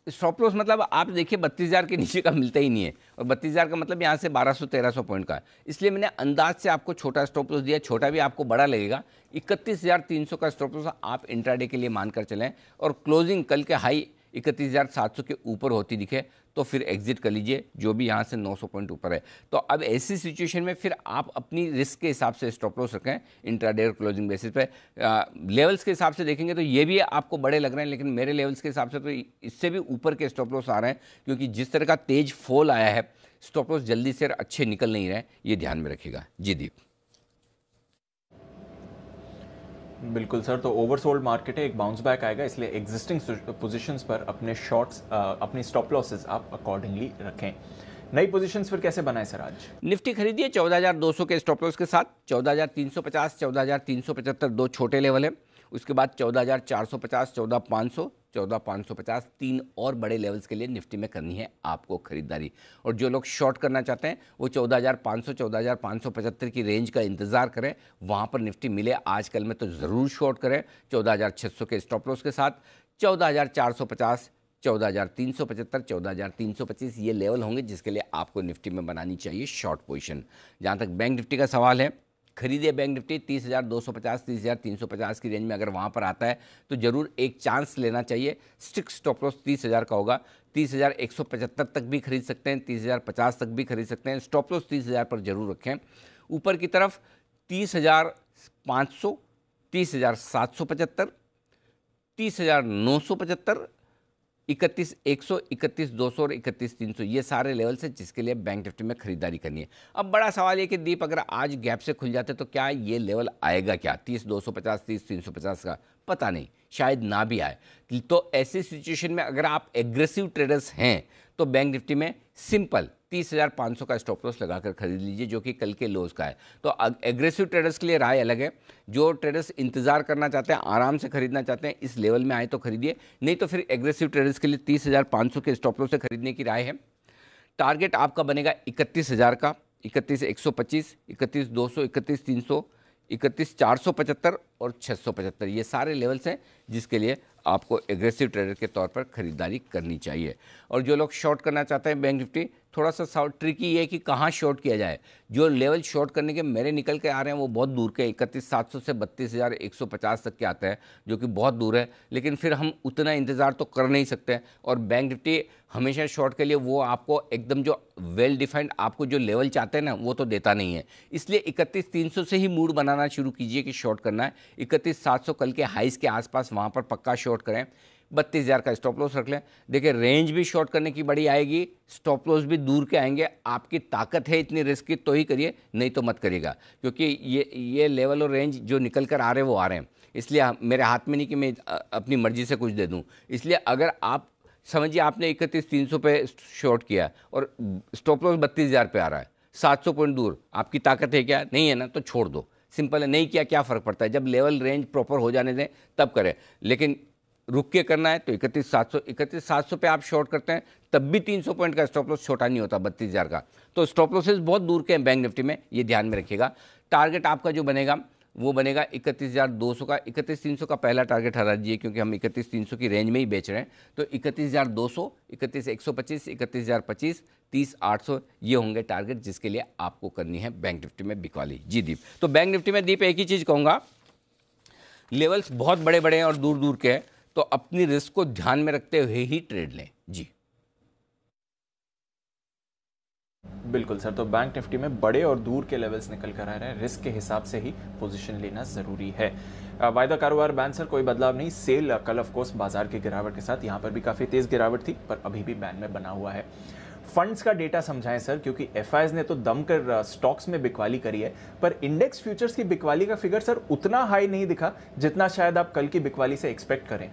स्टॉप लॉस मतलब आप देखिए 32,000 के नीचे का मिलता ही नहीं है, और 32,000 का मतलब यहाँ से 1200-1300 पॉइंट का है। इसलिए मैंने अंदाज से आपको छोटा स्टॉप लॉस दिया। छोटा भी आपको बड़ा लगेगा। 31,300 का स्टॉप लॉस आप इंट्राडे के लिए मानकर चलें, और क्लोजिंग कल के हाई 31,700 के ऊपर होती दिखे तो फिर एग्जिट कर लीजिए, जो भी यहाँ से 900 पॉइंट ऊपर है। तो अब ऐसी सिचुएशन में फिर आप अपनी रिस्क के हिसाब से स्टॉप लॉस रखें इंट्राडे और क्लोजिंग बेसिस पे। लेवल्स के हिसाब से देखेंगे तो ये भी आपको बड़े लग रहे हैं, लेकिन मेरे लेवल्स के हिसाब से तो इससे भी ऊपर के स्टॉप लॉस आ रहे हैं, क्योंकि जिस तरह का तेज फॉल आया है स्टॉप लॉस जल्दी से अच्छे निकल नहीं रहे, ये ध्यान में रखिएगा। जी दीप। बिल्कुल सर, तो ओवरसोल्ड मार्केट है, एक बाउंस बैक आएगा, इसलिए एग्जिस्टिंग पोजीशंस पर अपने शॉर्ट्स, अपनी स्टॉप लॉसेस आप अकॉर्डिंगली रखें। नई पोजीशंस फिर कैसे बनाएं सर आज? निफ्टी खरीदिए 14,200 के स्टॉप लॉस के साथ। 14,350, 14,375 दो छोटे लेवल है। उसके बाद 14,450, 14,500, 14,550 तीन और बड़े लेवल्स के लिए निफ्टी में करनी है आपको खरीदारी। और जो लोग शॉर्ट करना चाहते हैं वो 14,500, 14,575 की रेंज का इंतजार करें। वहाँ पर निफ्टी मिले आज कल में तो ज़रूर शॉर्ट करें 14,600 के स्टॉप लॉस के साथ। 14,450, 14,375, 14,325 ये लेवल होंगे जिसके लिए आपको निफ्टी में बनानी चाहिए शॉर्ट पोजीशन। जहाँ तक बैंक निफ्टी का सवाल है, खरीदिए बैंक निफ्टी 30,250, 30,350 की रेंज में अगर वहाँ पर आता है तो ज़रूर एक चांस लेना चाहिए। स्टिक स्टॉप लॉस 30,000 का होगा। 30,175 तक भी खरीद सकते हैं, 30,050 तक भी खरीद सकते हैं। स्टॉप लॉस 30,000 पर जरूर रखें। ऊपर की तरफ 30,500, 30,775, 30,975, 31,100, 31,200 और 31,300 ये सारे लेवल्स हैं जिसके लिए बैंक निफ्टी में खरीदारी करनी है। अब बड़ा सवाल ये कि दीप अगर आज गैप से खुल जाते तो क्या ये लेवल आएगा क्या? 30,250, 30,350 का पता नहीं, शायद ना भी आए। तो ऐसी सिचुएशन में अगर आप एग्रेसिव ट्रेडर्स हैं तो बैंक निफ्टी में सिंपल 30,500 का स्टॉप लॉस लगाकर खरीद लीजिए, जो कि कल के लोज का है। तो एग्रेसिव ट्रेडर्स के लिए राय अलग है। जो ट्रेडर्स इंतजार करना चाहते हैं, आराम से खरीदना चाहते हैं, इस लेवल में आए तो खरीदिए, नहीं तो फिर एग्रेसिव ट्रेडर्स के लिए 30,500 के स्टॉप लॉस से खरीदने की राय है। टारगेट आपका बनेगा 31,000 का, 31,125, 31,200, 31,300, 31,475 और 675 ये सारे लेवल्स हैं जिसके लिए आपको एग्रेसिव ट्रेडर के तौर पर खरीदारी करनी चाहिए। और जो लोग शॉर्ट करना चाहते हैं बैंक निफ्टी, थोड़ा सा ट्रिकी ये है कि कहाँ शॉर्ट किया जाए। जो लेवल शॉर्ट करने के मेरे निकल के आ रहे हैं वो बहुत दूर के 31,700 से 32,150 तक के आते हैं, जो कि बहुत दूर है, लेकिन फिर हम उतना इंतज़ार तो कर नहीं सकते। और बैंक निफ्टी हमेशा शॉर्ट के लिए वो आपको एकदम जो वेल डिफाइंड आपको जो लेवल चाहते हैं ना वो तो देता नहीं है। इसलिए 31,300 से ही मूड बनाना शुरू कीजिए कि शॉर्ट करना है। 31,700 कल के हाइस के आसपास वहाँ पर पक्का शॉर्ट करें। 32,000 का स्टॉप लॉस रख लें। देखिए रेंज भी शॉर्ट करने की बड़ी आएगी, स्टॉप लॉस भी दूर के आएंगे। आपकी ताकत है इतनी रिस्क की तो ही करिए, नहीं तो मत करिएगा, क्योंकि ये लेवल और रेंज जो निकल कर आ रहे हैं वो आ रहे हैं। इसलिए मेरे हाथ में नहीं कि मैं अपनी मर्जी से कुछ दे दूं। इसलिए अगर आप समझिए आपने 31,300 पे शॉर्ट किया और स्टॉप लॉस 32,000 पे आ रहा है, 700 पॉइंट दूर, आपकी ताकत है क्या? नहीं है ना, तो छोड़ दो, सिंपल है। नहीं किया क्या फ़र्क पड़ता है, जब लेवल रेंज प्रॉपर हो जाने दें तब करें। लेकिन रुक के करना है तो 31,700 पे आप शॉर्ट करते हैं तब भी 300 पॉइंट का स्टॉप लॉस छोटा नहीं होता 32,000 का। तो स्टॉप लॉसेस बहुत दूर के हैं बैंक निफ्टी में, ये ध्यान में रखिएगा। टारगेट आपका जो बनेगा वो बनेगा 31,200 का। 31,300 का पहला टारगेट हटा दीजिए, क्योंकि हम 31,300 की रेंज में ही बेच रहे हैं। तो 31,200, 31,125, 31,025, 30,800 ये होंगे टारगेट जिसके लिए आपको करनी है बैंक निफ्टी में बिकवाली। जी दीप, तो बैंक निफ्टी में दीप एक ही चीज़ कहूँगा, लेवल्स बहुत बड़े बड़े हैं और दूर दूर के हैं, तो अपनी रिस्क को ध्यान में रखते हुए ही ट्रेड लें। जी बिल्कुल सर, तो बैंक निफ्टी में बड़े और दूर के लेवल्स निकल कर आ रहे हैं, रिस्क के हिसाब से ही पोजीशन लेना जरूरी है। वायदा कारोबार बैन सर कोई बदलाव नहीं, सेल कल ऑफ कोर्स बाजार की गिरावट के साथ यहाँ पर भी काफी तेज गिरावट थी, पर अभी भी बैन में बना हुआ है। फंड्स का डेटा समझाएं सर, क्योंकि एफआईज ने तो दम कर स्टॉक्स में बिकवाली करी है, पर इंडेक्स फ्यूचर्स की बिकवाली का फिगर सर उतना हाई नहीं दिखा जितना शायद आप कल की बिकवाली से एक्सपेक्ट करें।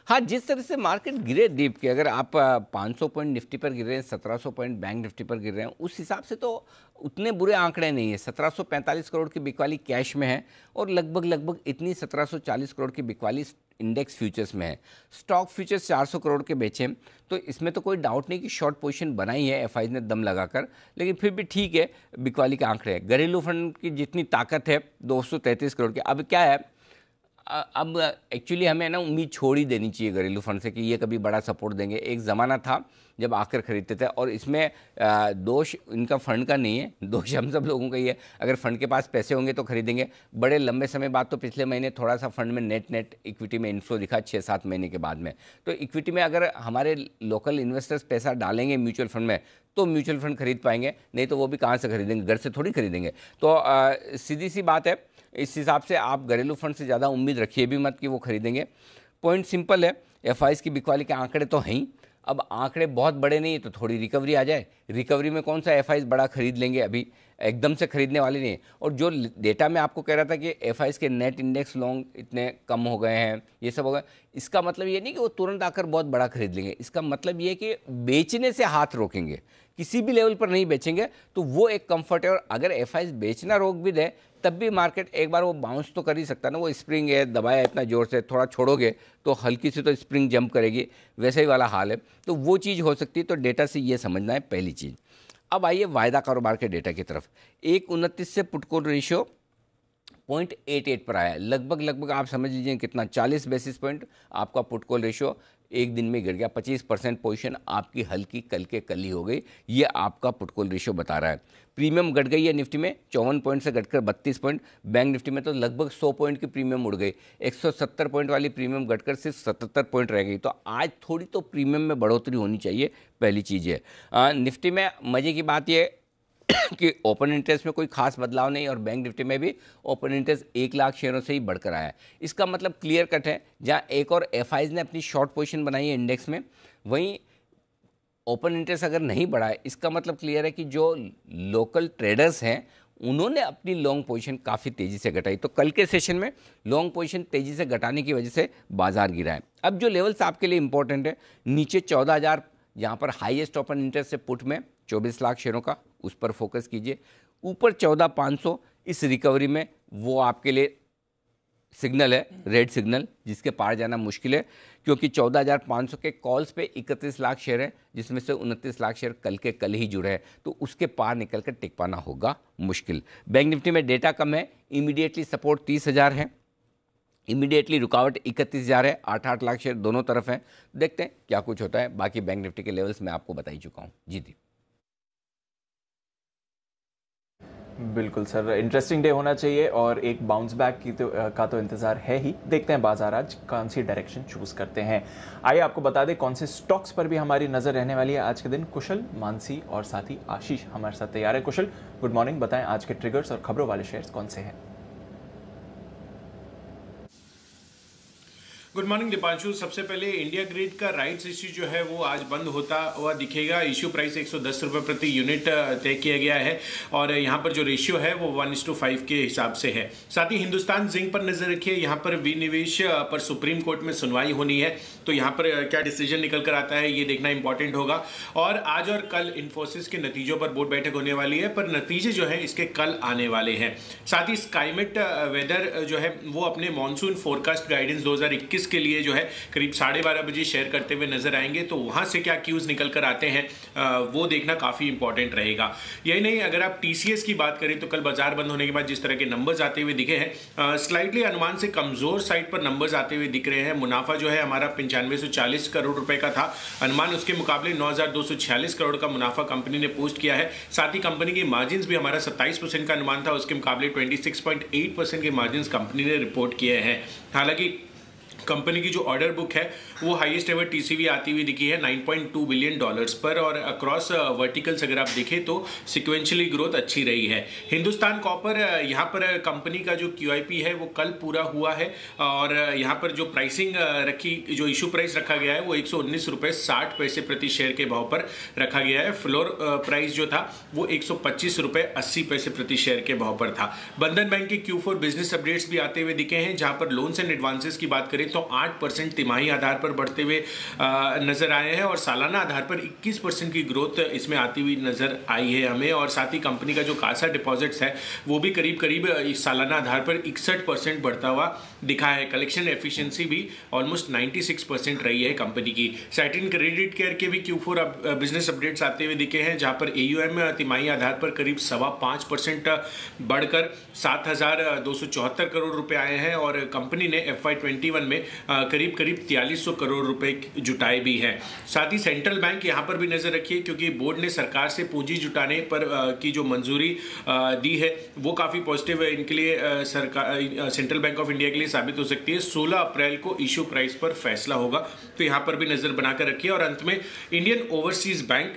हाँ, जिस तरह से मार्केट गिरे दीप के, अगर आप 500 पॉइंट निफ्टी पर गिर रहे हैं, 1700 पॉइंट बैंक निफ्टी पर गिर रहे हैं, उस हिसाब से तो उतने बुरे आंकड़े नहीं है। 1745 करोड़ की बिकवाली कैश में है और लगभग इतनी 1740 करोड़ की बिकवाली इंडेक्स फ्यूचर्स में है। स्टॉक फ्यूचर्स 400 करोड़ के बेचे, तो इसमें तो कोई डाउट नहीं कि शॉर्ट पोजीशन बनाई है एफआईज ने दम लगाकर, लेकिन फिर भी ठीक है, बिकवाली के आंकड़े हैं। घरेलू फंड की जितनी ताकत है 233 करोड़ की। अब क्या है, अब एक्चुअली हमें ना उम्मीद छोड़ ही देनी चाहिए घरेलू फंड से कि ये कभी बड़ा सपोर्ट देंगे। एक ज़माना था जब आकर खरीदते थे, और इसमें दोष इनका फंड का नहीं है, दोष हम सब लोगों का ही है। अगर फंड के पास पैसे होंगे तो खरीदेंगे। बड़े लंबे समय बाद तो पिछले महीने थोड़ा सा फंड में नेट इक्विटी में इन्फ्लो दिखा 6-7 महीने के बाद में। तो इक्विटी में अगर हमारे लोकल इन्वेस्टर्स पैसा डालेंगे म्यूचुअल फंड में तो म्यूचुअल फंड खरीद पाएंगे, नहीं तो वो भी कहाँ से खरीदेंगे, घर से थोड़ी खरीदेंगे। तो सीधी सी बात है, इस हिसाब से आप घरेलू फंड से ज़्यादा उम्मीद रखिए भी मत कि वो खरीदेंगे। पॉइंट सिंपल है, एफआईज की बिकवाली के आंकड़े तो हैं ही, अब आंकड़े बहुत बड़े नहीं है तो थोड़ी रिकवरी आ जाए। रिकवरी में कौन सा एफआईज बड़ा खरीद लेंगे, अभी एकदम से खरीदने वाले नहीं है। और जो डेटा मैं आपको कह रहा था कि एफआईज के नेट इंडेक्स लॉन्ग इतने कम हो गए हैं, ये सब हो गए, इसका मतलब ये नहीं कि वो तुरंत आकर बहुत बड़ा खरीद लेंगे। इसका मतलब ये कि बेचने से हाथ रोकेंगे, किसी भी लेवल पर नहीं बेचेंगे, तो वो एक कंफर्ट है। और अगर एफआईज बेचना रोक भी दे तब भी मार्केट एक बार वो बाउंस तो कर ही सकता है ना। वो स्प्रिंग है, दबाया इतना जोर से, थोड़ा छोड़ोगे तो हल्की सी तो स्प्रिंग जंप करेगी, वैसे ही वाला हाल है। तो वो चीज़ हो सकती है, तो डेटा से ये समझना है पहली चीज़। अब आइए वायदा कारोबार के डेटा की तरफ। 1.29 से पुट कॉल रेशियो 0.88 पर आया, लगभग आप समझ लीजिए कितना, 40 बेसिस पॉइंट आपका पुट कॉल रेशियो एक दिन में गिर गया। 25% पोजीशन आपकी हल्की कल के कल ही हो गई, ये आपका पुट कॉल रेशियो बता रहा है। प्रीमियम घट गई है निफ्टी में 54 पॉइंट से घटकर 32 पॉइंट। बैंक निफ्टी में तो लगभग 100 पॉइंट की प्रीमियम उड़ गई, 170 पॉइंट वाली प्रीमियम घटकर सिर्फ 77 पॉइंट रह गई। तो आज थोड़ी तो प्रीमियम में बढ़ोतरी होनी चाहिए, पहली चीज़ है। निफ्टी में मजे की बात यह कि ओपन इंटरेस्ट में कोई खास बदलाव नहीं, और बैंक निफ्टी में भी ओपन इंटरेस्ट 1 लाख शेयरों से ही बढ़कर आया है। इसका मतलब क्लियर कट है, जहां एक और एफआईज ने अपनी शॉर्ट पोजीशन बनाई है इंडेक्स में, वहीं ओपन इंटरेस्ट अगर नहीं बढ़ा है, इसका मतलब क्लियर है कि जो लोकल ट्रेडर्स हैं उन्होंने अपनी लॉन्ग पोजीशन काफ़ी तेज़ी से घटाई। तो कल के सेशन में लॉन्ग पोजीशन तेज़ी से घटाने की वजह से बाजार गिरा है। अब जो लेवल्स आपके लिए इंपॉर्टेंट है, नीचे 14,000 जहाँ पर हाईएस्ट ओपन इंटरेस्ट से पुट में 24 लाख शेयरों का, उस पर फोकस कीजिए। ऊपर 14,500 इस रिकवरी में वो आपके लिए सिग्नल है, रेड सिग्नल, जिसके पार जाना मुश्किल है, क्योंकि 14,500 के कॉल्स पे 31 लाख शेयर है, जिसमें से 29 लाख शेयर कल के कल ही जुड़े हैं, तो उसके पार निकल कर टिक पाना होगा मुश्किल। बैंक निफ्टी में डेटा कम है, इमीडिएटली सपोर्ट 30,000 है, इमीडिएटली रुकावट 31,000 है, 8-8 लाख शेयर दोनों तरफ हैं। देखते हैं क्या कुछ होता है। बाकी बैंक निफ्टी के लेवल्स मैं आपको बता ही चुका हूँ। जी दी, बिल्कुल सर, इंटरेस्टिंग डे होना चाहिए और एक बाउंस बैक का तो इंतजार है ही। देखते हैं बाजार आज कौन सी डायरेक्शन चूज करते हैं। आइए आपको बता दें कौन से स्टॉक्स पर भी हमारी नजर रहने वाली है आज के दिन। कुशल, मानसी और साथ ही आशीष हमारे साथ तैयार है। कुशल, गुड मॉर्निंग, बताएं आज के ट्रिगर्स और खबरों वाले शेयर्स कौन से हैं। Good morning Deepanshu. सबसे पहले इंडिया ग्रिड का राइट्स इश्यू जो है वो आज बंद होता हुआ दिखेगा। इश्यू प्राइस 110 रुपये प्रति यूनिट तय किया गया है और यहाँ पर जो रेशियो है वो 1:5 के हिसाब से है। साथ ही हिंदुस्तान जिंक पर नजर रखिए, यहाँ पर विनिवेश पर सुप्रीम कोर्ट में सुनवाई होनी है, तो यहाँ पर क्या डिसीजन निकल कर आता है ये देखना इंपॉर्टेंट होगा। और आज और कल इन्फोसिस के नतीजों पर बोर्ड बैठक होने वाली है, पर नतीजे जो है इसके कल आने वाले हैं। साथ ही स्काईमेट वेदर जो है वो अपने मानसून फोरकास्ट गाइडेंस 2021 के लिए जो है करीब 12:30 बजे शेयर करते हुए नजर आएंगे, तो वहां से क्या क्यूज निकल कर आते हैं वो देखना काफी इंपॉर्टेंट रहेगा। यही नहीं, अगर आप टीसीएस की बात करें तो कल बाजार बंद होने के बाद जिस तरह के नंबर्स आते हुए दिखे हैं, स्लाइटली अनुमान से कमजोर साइड पर नंबर्स आते हुए दिख रहे हैं। मुनाफा जो है हमारा 9540 करोड़ रुपए का था अनुमान, उसके मुकाबले 9246 करोड़ का मुनाफा कंपनी ने पोस्ट किया है। साथ ही कंपनी के मार्जिन भी हमारा 27% का अनुमान था, उसके मुकाबले 26.8% के मार्जिन कंपनी ने रिपोर्ट किए हैं। हालांकि कंपनी की जो ऑर्डर बुक है वो हाईएस्ट एवर टीसीवी आती हुई दिखी है 9.2 बिलियन डॉलर्स पर, और अक्रॉस वर्टिकल्स अगर आप देखें तो सिक्वेंशली ग्रोथ अच्छी रही है। हिंदुस्तान कॉपर, यहाँ पर कंपनी का जो क्यूआईपी है वो कल पूरा हुआ है और यहाँ पर जो प्राइसिंग रखी, जो इशू प्राइस रखा गया है वो 119 रुपये 60 पैसे प्रति शेयर के भाव पर रखा गया है। फ्लोर प्राइस जो था वो 125 रुपये 80 पैसे प्रति शेयर के भाव पर था। बंधन बैंक के Q4 बिजनेस अपडेट्स भी आते हुए दिखे हैं, जहां पर लोन्स एंड एडवांसेस की बात करें तो 8% तिमाही आधार पर बढ़ते हुए नजर आए हैं और सालाना आधार पर 21% की ग्रोथ इसमें आती हुई नजर आई है हमें। और साथ ही कंपनी का जो कासा डिपॉजिट्स है वो भी करीब करीब सालाना आधार पर 61% बढ़ता हुआ दिखा है। कलेक्शन एफिशिएंसी भी ऑलमोस्ट 96% रही है कंपनी की। सैटिन क्रेडिट केयर के भी Q4 बिजनेस अपडेट्स आते हुए दिखे हैं, जहां पर AUM तिमाही आधार पर करीब 5.25% बढ़कर 7,274 करोड़ रुपए आए हैं और कंपनी ने FY21 में करीब करीब 4300 करोड़ रुपए जुटाए भी हैं। साथ ही सेंट्रल बैंक यहाँ पर भी नजर रखिए, क्योंकि बोर्ड ने सरकार से पूंजी जुटाने पर की जो मंजूरी दी है वो काफी पॉजिटिव है इनके लिए, सरकार सेंट्रल बैंक ऑफ इंडिया के लिए साबित हो सकती है। 16 अप्रैल को इशू प्राइस पर फैसला होगा, तो यहाँ पर भी नजर बनाकर रखिए। और अंत में इंडियन ओवरसीज बैंक,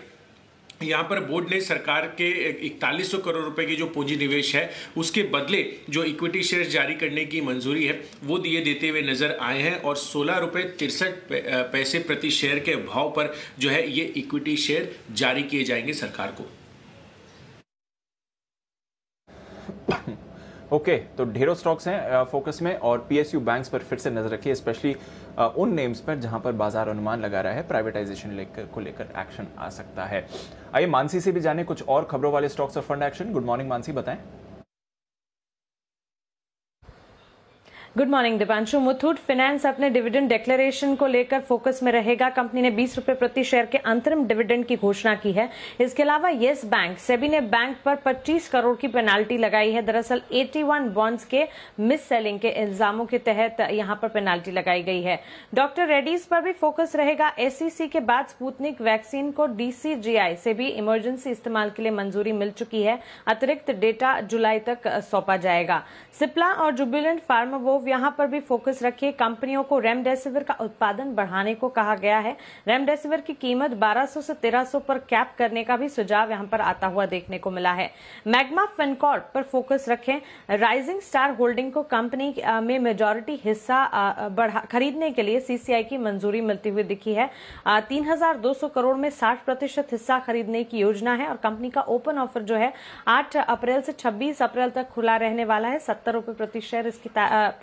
यहाँ पर बोर्ड ने सरकार के 4100 करोड़ रुपए की जो पूंजी निवेश है उसके बदले जो इक्विटी शेयर जारी करने की मंजूरी है वो दिए देते हुए नजर आए हैं और 16 रुपये 63 पैसे प्रति शेयर के भाव पर जो है ये इक्विटी शेयर जारी किए जाएंगे सरकार को। ओके, तो ढेरों स्टॉक्स हैं फोकस में और PSU बैंक्स पर फिर से नजर रखिए, स्पेशली उन नेम्स पर जहां पर बाजार अनुमान लगा रहा है प्राइवेटाइजेशन को लेकर एक्शन आ सकता है। आइए मानसी से भी जाने कुछ और खबरों वाले स्टॉक्स और fund action. Good morning Mansi, बताएं। Good morning Deepanshu. मुथूट फाइनेंस अपने डिविडेंड डिक्लेरेशन को लेकर फोकस में रहेगा। कंपनी ने 20 रुपए प्रति शेयर के अंतरिम डिविडेंड की घोषणा की है। इसके अलावा येस बैंक, सेबी ने बैंक पर 25 करोड़ की पेनाल्टी लगाई है। दरअसल 81 बॉन्ड्स के मिस सेलिंग के इल्जामों के तहत यहां पर पेनाल्टी लगाई गई है। डॉक्टर रेड्डीज पर भी फोकस रहेगा। SEC के बाद स्पुतनिक वैक्सीन को DCGI से भी इमरजेंसी इस्तेमाल के लिए मंजूरी मिल चुकी है। अतिरिक्त डेटा जुलाई तक सौंपा जाएगा। सिप्ला और जुबिलेंट फार्मावोव यहां पर भी फोकस रखिए। कंपनियों को रेमडेसिविर का उत्पादन बढ़ाने को कहा गया है। रेमडेसिविर की कीमत 1200 से 1300 पर कैप करने का भी सुझाव यहां पर आता हुआ देखने को मिला है। मैग्मा फिनकॉर्प पर फोकस रखें। राइजिंग स्टार होल्डिंग को कंपनी में मेजॉरिटी हिस्सा खरीदने के लिए CCI की मंजूरी मिलती हुई दिखी है। 3200 करोड़ में 60% हिस्सा खरीदने की योजना है और कंपनी का ओपन ऑफर जो है 8 अप्रैल से 26 अप्रैल तक खुला रहने वाला है। 70 रुपए प्रति शेयर इसकी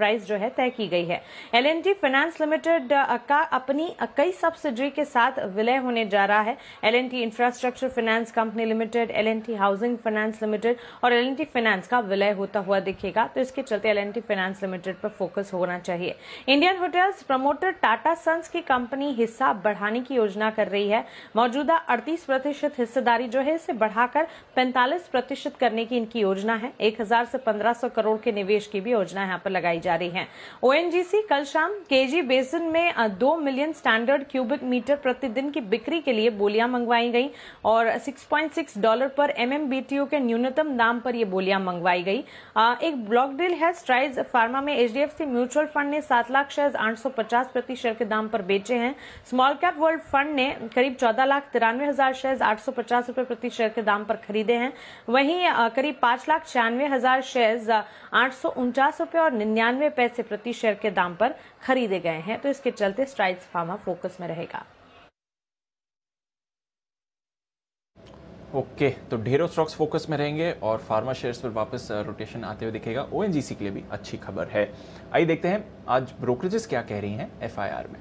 प्राइस जो है तय की गई है। L&T फाइनेंस लिमिटेड का अपनी कई सब्सिडरी के साथ विलय होने जा रहा है। L&T infrastructure finance company limited, L&T housing finance limited और L&T फाइनेंस का विलय होता हुआ दिखेगा, तो इसके चलते L&T फाइनेंस लिमिटेड पर फोकस होना चाहिए। Indian Hotels promoter Tata Sons की कंपनी हिस्सा बढ़ाने की योजना कर रही है। मौजूदा 38% हिस्सेदारी जो है इसे बढ़ाकर 45% करने की इनकी योजना है। 1000 से 1500 करोड़ के निवेश की भी योजना यहाँ पर लगाई जा रही है। ONGC कल शाम KG बेसिन में 2 मिलियन स्टैंडर्ड क्यूबिक मीटर प्रतिदिन की बिक्री के लिए बोलियां मंगवाई गई और $6.6 पर MMBTU के न्यूनतम दाम पर यह बोलियां मंगवाई गई। एक ब्लॉक डील है। स्ट्राइड्स फार्मा में HDFC म्यूचुअल फंड ने 7 लाख शेयर 850 प्रति शेयर के दाम पर बेचे हैं। स्मॉल कैप वर्ल्ड फंड ने करीब 14,93,000 शेयर 850 रुपए प्रति शेयर के दाम पर खरीदे हैं। वहीं करीब 5,96,000 शेयर 849 रुपए और 99 पैसे प्रति शेयर के दाम पर खरीदे गए हैं, तो इसके चलते स्ट्राइड्स फार्मा फोकस में रहेगा। ओके, तो ढेरों स्टॉक्स फोकस में रहेंगे और फार्मा शेयर्स पर वापस रोटेशन आते हुए दिखेगा। ओएनजीसी के लिए भी अच्छी खबर है। आइए देखते हैं आज ब्रोकरेजेस क्या कह रही हैं एफआईआर में।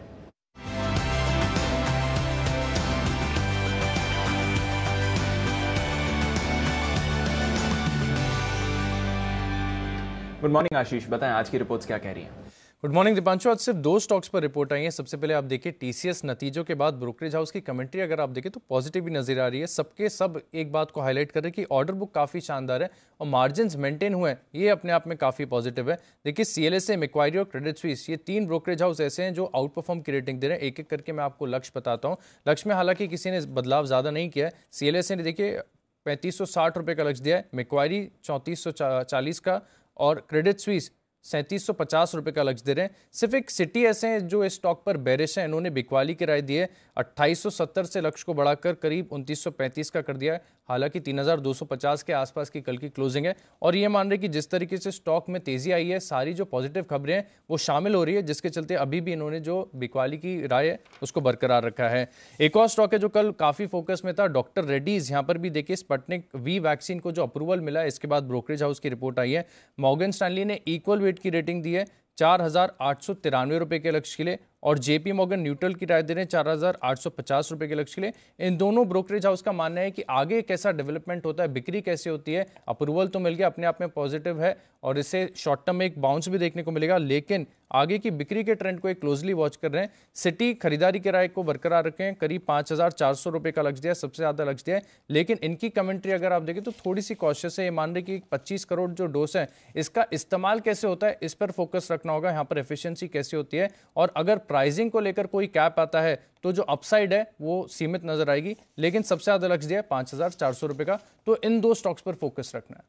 गुड मॉर्निंग आशीष, बताएं आज की रिपोर्ट्स क्या कह रही हैं। Good morning Deepanshu. आज सिर्फ 2 स्टॉक्स पर रिपोर्ट आई है। सबसे पहले आप देखिए टीसीएस नतीजों के बाद ब्रोकरेज हाउस की कमेंट्री अगर आप देखें तो पॉजिटिव भी नजर आ रही है। सबके सब एक बात को हाईलाइट कर रहे हैं कि ऑर्डर बुक काफी शानदार है और मार्जिन्स मेंटेन हुए हैं, ये अपने आप में काफी पॉजिटिव है। देखिए सीएलएसए, मैक्वायरी और क्रेडिट स्विस, ये 3 ब्रोकरेज हाउस ऐसे हैं जो आउट परफॉर्म की रेटिंग दे रहे हैं। एक एक करके मैं आपको लक्ष्य बताता हूँ। लक्ष्य में हालांकि किसी ने बदलाव ज्यादा नहीं किया है। सीएलएसए ने देखिए 3560 रुपये का लक्ष्य दिया है, मैक्वायरी 3440 का और क्रेडिट स्विस 3750 रुपये का लक्ष्य दे रहे हैं। सिर्फ एक सिटी ऐसे हैं जो इस स्टॉक पर बेरिश है, इन्होंने बिकवाली की राय दी है। 2870 से लक्ष्य को बढ़ाकर करीब 2935 का कर दिया है। हालांकि 3250 के आसपास की कल की क्लोजिंग है और ये मान रहे कि जिस तरीके से स्टॉक में तेजी आई है, सारी जो पॉजिटिव खबरें हैं वो शामिल हो रही है, जिसके चलते अभी भी इन्होंने जो बिकवाली की राय है उसको बरकरार रखा है। एक और स्टॉक है जो कल काफी फोकस में था, डॉक्टर रेड्डीज। यहाँ पर भी देखिए स्पुतनिक वी वैक्सीन को जो अप्रूवल मिला है, इसके बाद ब्रोकरेज हाउस की रिपोर्ट आई है। मॉर्गन स्टैनली ने इक्वल वेट की रेटिंग दी है 4893 रुपए के लक्ष्य के लिए और जेपी मॉर्गन न्यूट्रल की राय दे रहे हैं 4850 रुपए के लक्ष्य के लिए। इन दोनों ब्रोकरेज हाउस का मानना है कि आगे कैसा डेवलपमेंट होता है, बिक्री कैसे होती है। अप्रूवल तो मिल गया, अपने आप में पॉजिटिव है और इससे शॉर्ट टर्म में एक बाउंस भी देखने को मिलेगा, लेकिन आगे की बिक्री के ट्रेंड को एक क्लोजली वॉच कर रहे हैं। सिटी खरीदारी के राय को बरकरार रखें, करीब 5400 रुपए का लक्ष्य दिया, सबसे ज्यादा लक्ष्य दिया है। लेकिन इनकी कमेंट्री अगर आप देखें तो थोड़ी सी कॉशियस है। ये मान रहे कि 25 करोड़ जो डोज है इसका इस्तेमाल कैसे होता है, इस पर फोकस रखना होगा। यहाँ पर एफिशिएंसी कैसी होती है और अगर प्राइसिंग को लेकर कोई कैप आता है तो जो अपसाइड है वो सीमित नजर आएगी। लेकिन सबसे ज्यादा लक्ष्य दिया है 5400 रुपए का, तो इन 2 स्टॉक्स पर फोकस रखना है।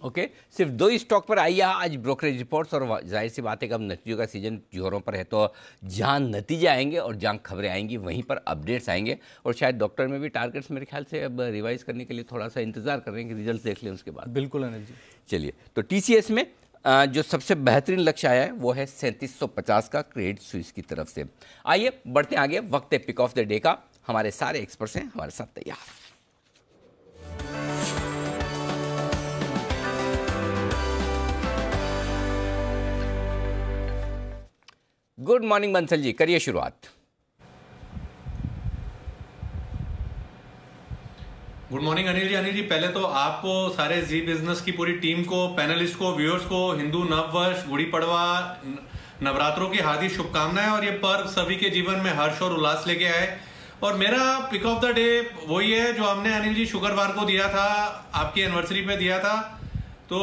ओके, सिर्फ 2 ही स्टॉक पर आई है आज ब्रोकरेज रिपोर्ट्स और जाहिर सी बात है कि अब नतीजों का सीजन जोरों पर है, तो जहां नतीजे आएंगे और जहां खबरें आएंगी वहीं पर अपडेट्स आएंगे। और शायद डॉक्टर में भी टारगेट्स मेरे ख्याल से अब रिवाइज करने के लिए थोड़ा सा इंतजार कर रहे हैं कि रिजल्ट देख लें उसके बाद। बिल्कुल अनिल जी। चलिए, तो टीसीएस में जो सबसे बेहतरीन लक्ष्य आया है वो है 3750 का क्रेडिट स्विस की तरफ से। आइए बढ़ते आगे, वक्त है पिक ऑफ द डे का। हमारे सारे एक्सपर्ट्स हैं हमारे साथ तैयार। गुड मॉर्निंग बंसल जी, करिए शुरुआत। गुड मॉर्निंग अनिल जी। अनिल जी, पहले तो आपको, सारे जी बिजनेस की पूरी टीम को, पैनलिस्ट को, व्यूअर्स को हिंदू नववर्ष, गुड़ी पड़वा, नवरात्रों की हार्दिक शुभकामनाएं और ये पर्व सभी के जीवन में हर्ष और उल्लास लेके आए। और मेरा पिक ऑफ द डे वही है जो हमने अनिल जी शुक्रवार को दिया था, आपकी एनिवर्सरी पे दिया था, तो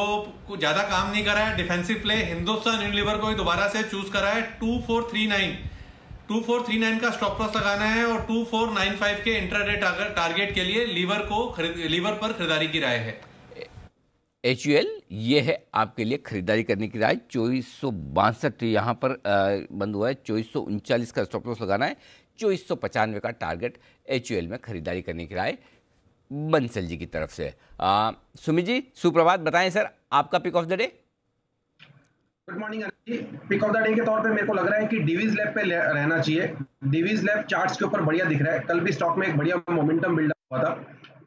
कुछ ज्यादा काम नहीं करा है। डिफेंसिव प्ले हिंदुस्तान यूनिलीवर को ही दोबारा से चूज करा है। 2439 का स्टॉप लॉस लगाना है और 2495 के इंट्राडे टारगेट के लिए लीवर पर खरीदारी की राय है। HUL ये है आपके लिए खरीदारी करने की राय। 2462 यहाँ पर बंद हुआ है, 2439 का स्टॉप लॉस लगाना है, 2495 का टारगेट HUL में खरीदारी करने की राय बंसल जी की तरफ से। सुमित जी सुप्रभात, बताएं सर आपका pick of the day. Good morning ji. Pick of the day के तौर पे मेरे को लग रहा है कि डिवीज लैब पे रहना चाहिए। डिवीज लैब चार्ट्स के ऊपर बढ़िया दिख रहा है, कल भी स्टॉक में एक बढ़िया मोमेंटम बिल्डअप हुआ था,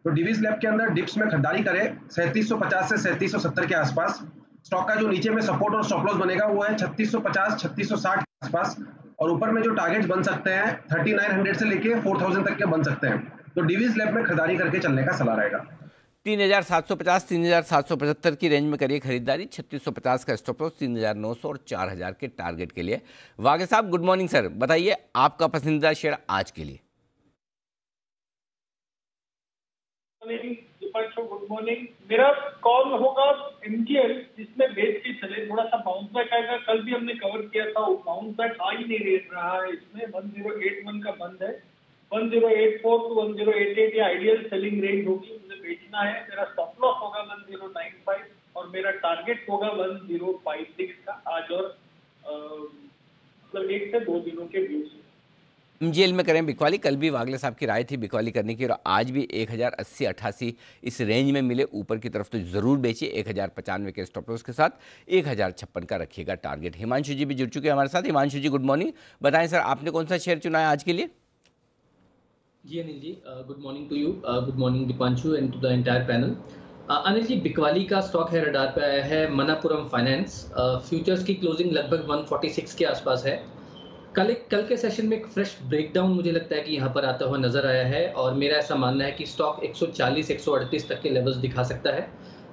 तो डिवीज लैब के अंदर डिप्स में खरीदारी करें 3750 से 3770 के आसपास। स्टॉक का जो नीचे में सपोर्ट और स्टॉप लॉस बनेगा वो है 3650 3660 के आसपास, और ऊपर में जो टारगेट्स बन सकते हैं 3900 से लेके 4000 तक के बन सकते हैं। तो डिवीज लैब में खरीदारी करके चलने का सलाह रहेगा। 3750 3775 की रेंज में करिए खरीदारी, 3650 का स्टॉप लॉस, 3900 और 4000 के टारगेट के लिए। वागे साहब गुड मॉर्निंग सर, बताइए आपका पसंदीदा शेयर आज के लिए। Good morning. मेरा कॉल होगा MGL, जिसमें बेच के चले, थोड़ा सा बाउंस बैक आएगा। कल भी हमने कवर किया था, बाउंस बैक आ ही नहीं रहा है इसमें। 1081 का बंद है, 1084 to 1088 ये आइडियल सेलिंग रेंज होगी, मुझे बेचना है। मेरा स्टॉप लॉस होगा 1095 और मेरा टारगेट होगा 1056 का आज और मतलब 1 से 2 दिनों के व्यू से। MGL में करें बिकवाली। कल भी वागले साहब की राय थी बिकवाली करने की और आज भी 1080-88 इस रेंज में मिले ऊपर की तरफ तो ज़रूर बेचिए। 1095 के स्टॉप लॉस के साथ 1056 का रखिएगा टारगेट। हिमांशु जी भी जुड़ चुके हैं हमारे साथ। हिमांशु जी गुड मॉर्निंग, बताएं सर आपने कौन सा शेयर चुना है आज के लिए? जी Anil ji, good morning to you, good morning Deepanshu and to the entire panel. Anil ji, बिकवाली का स्टॉक है, रडार पे आया है मनापुरम फाइनेंस। फ्यूचर्स की क्लोजिंग लगभग 146 के आसपास है। कल के सेशन में एक फ्रेश ब्रेकडाउन मुझे लगता है कि यहाँ पर आता हुआ नजर आया है और मेरा ऐसा मानना है कि स्टॉक 140-138 तक के लेवल्स दिखा सकता है।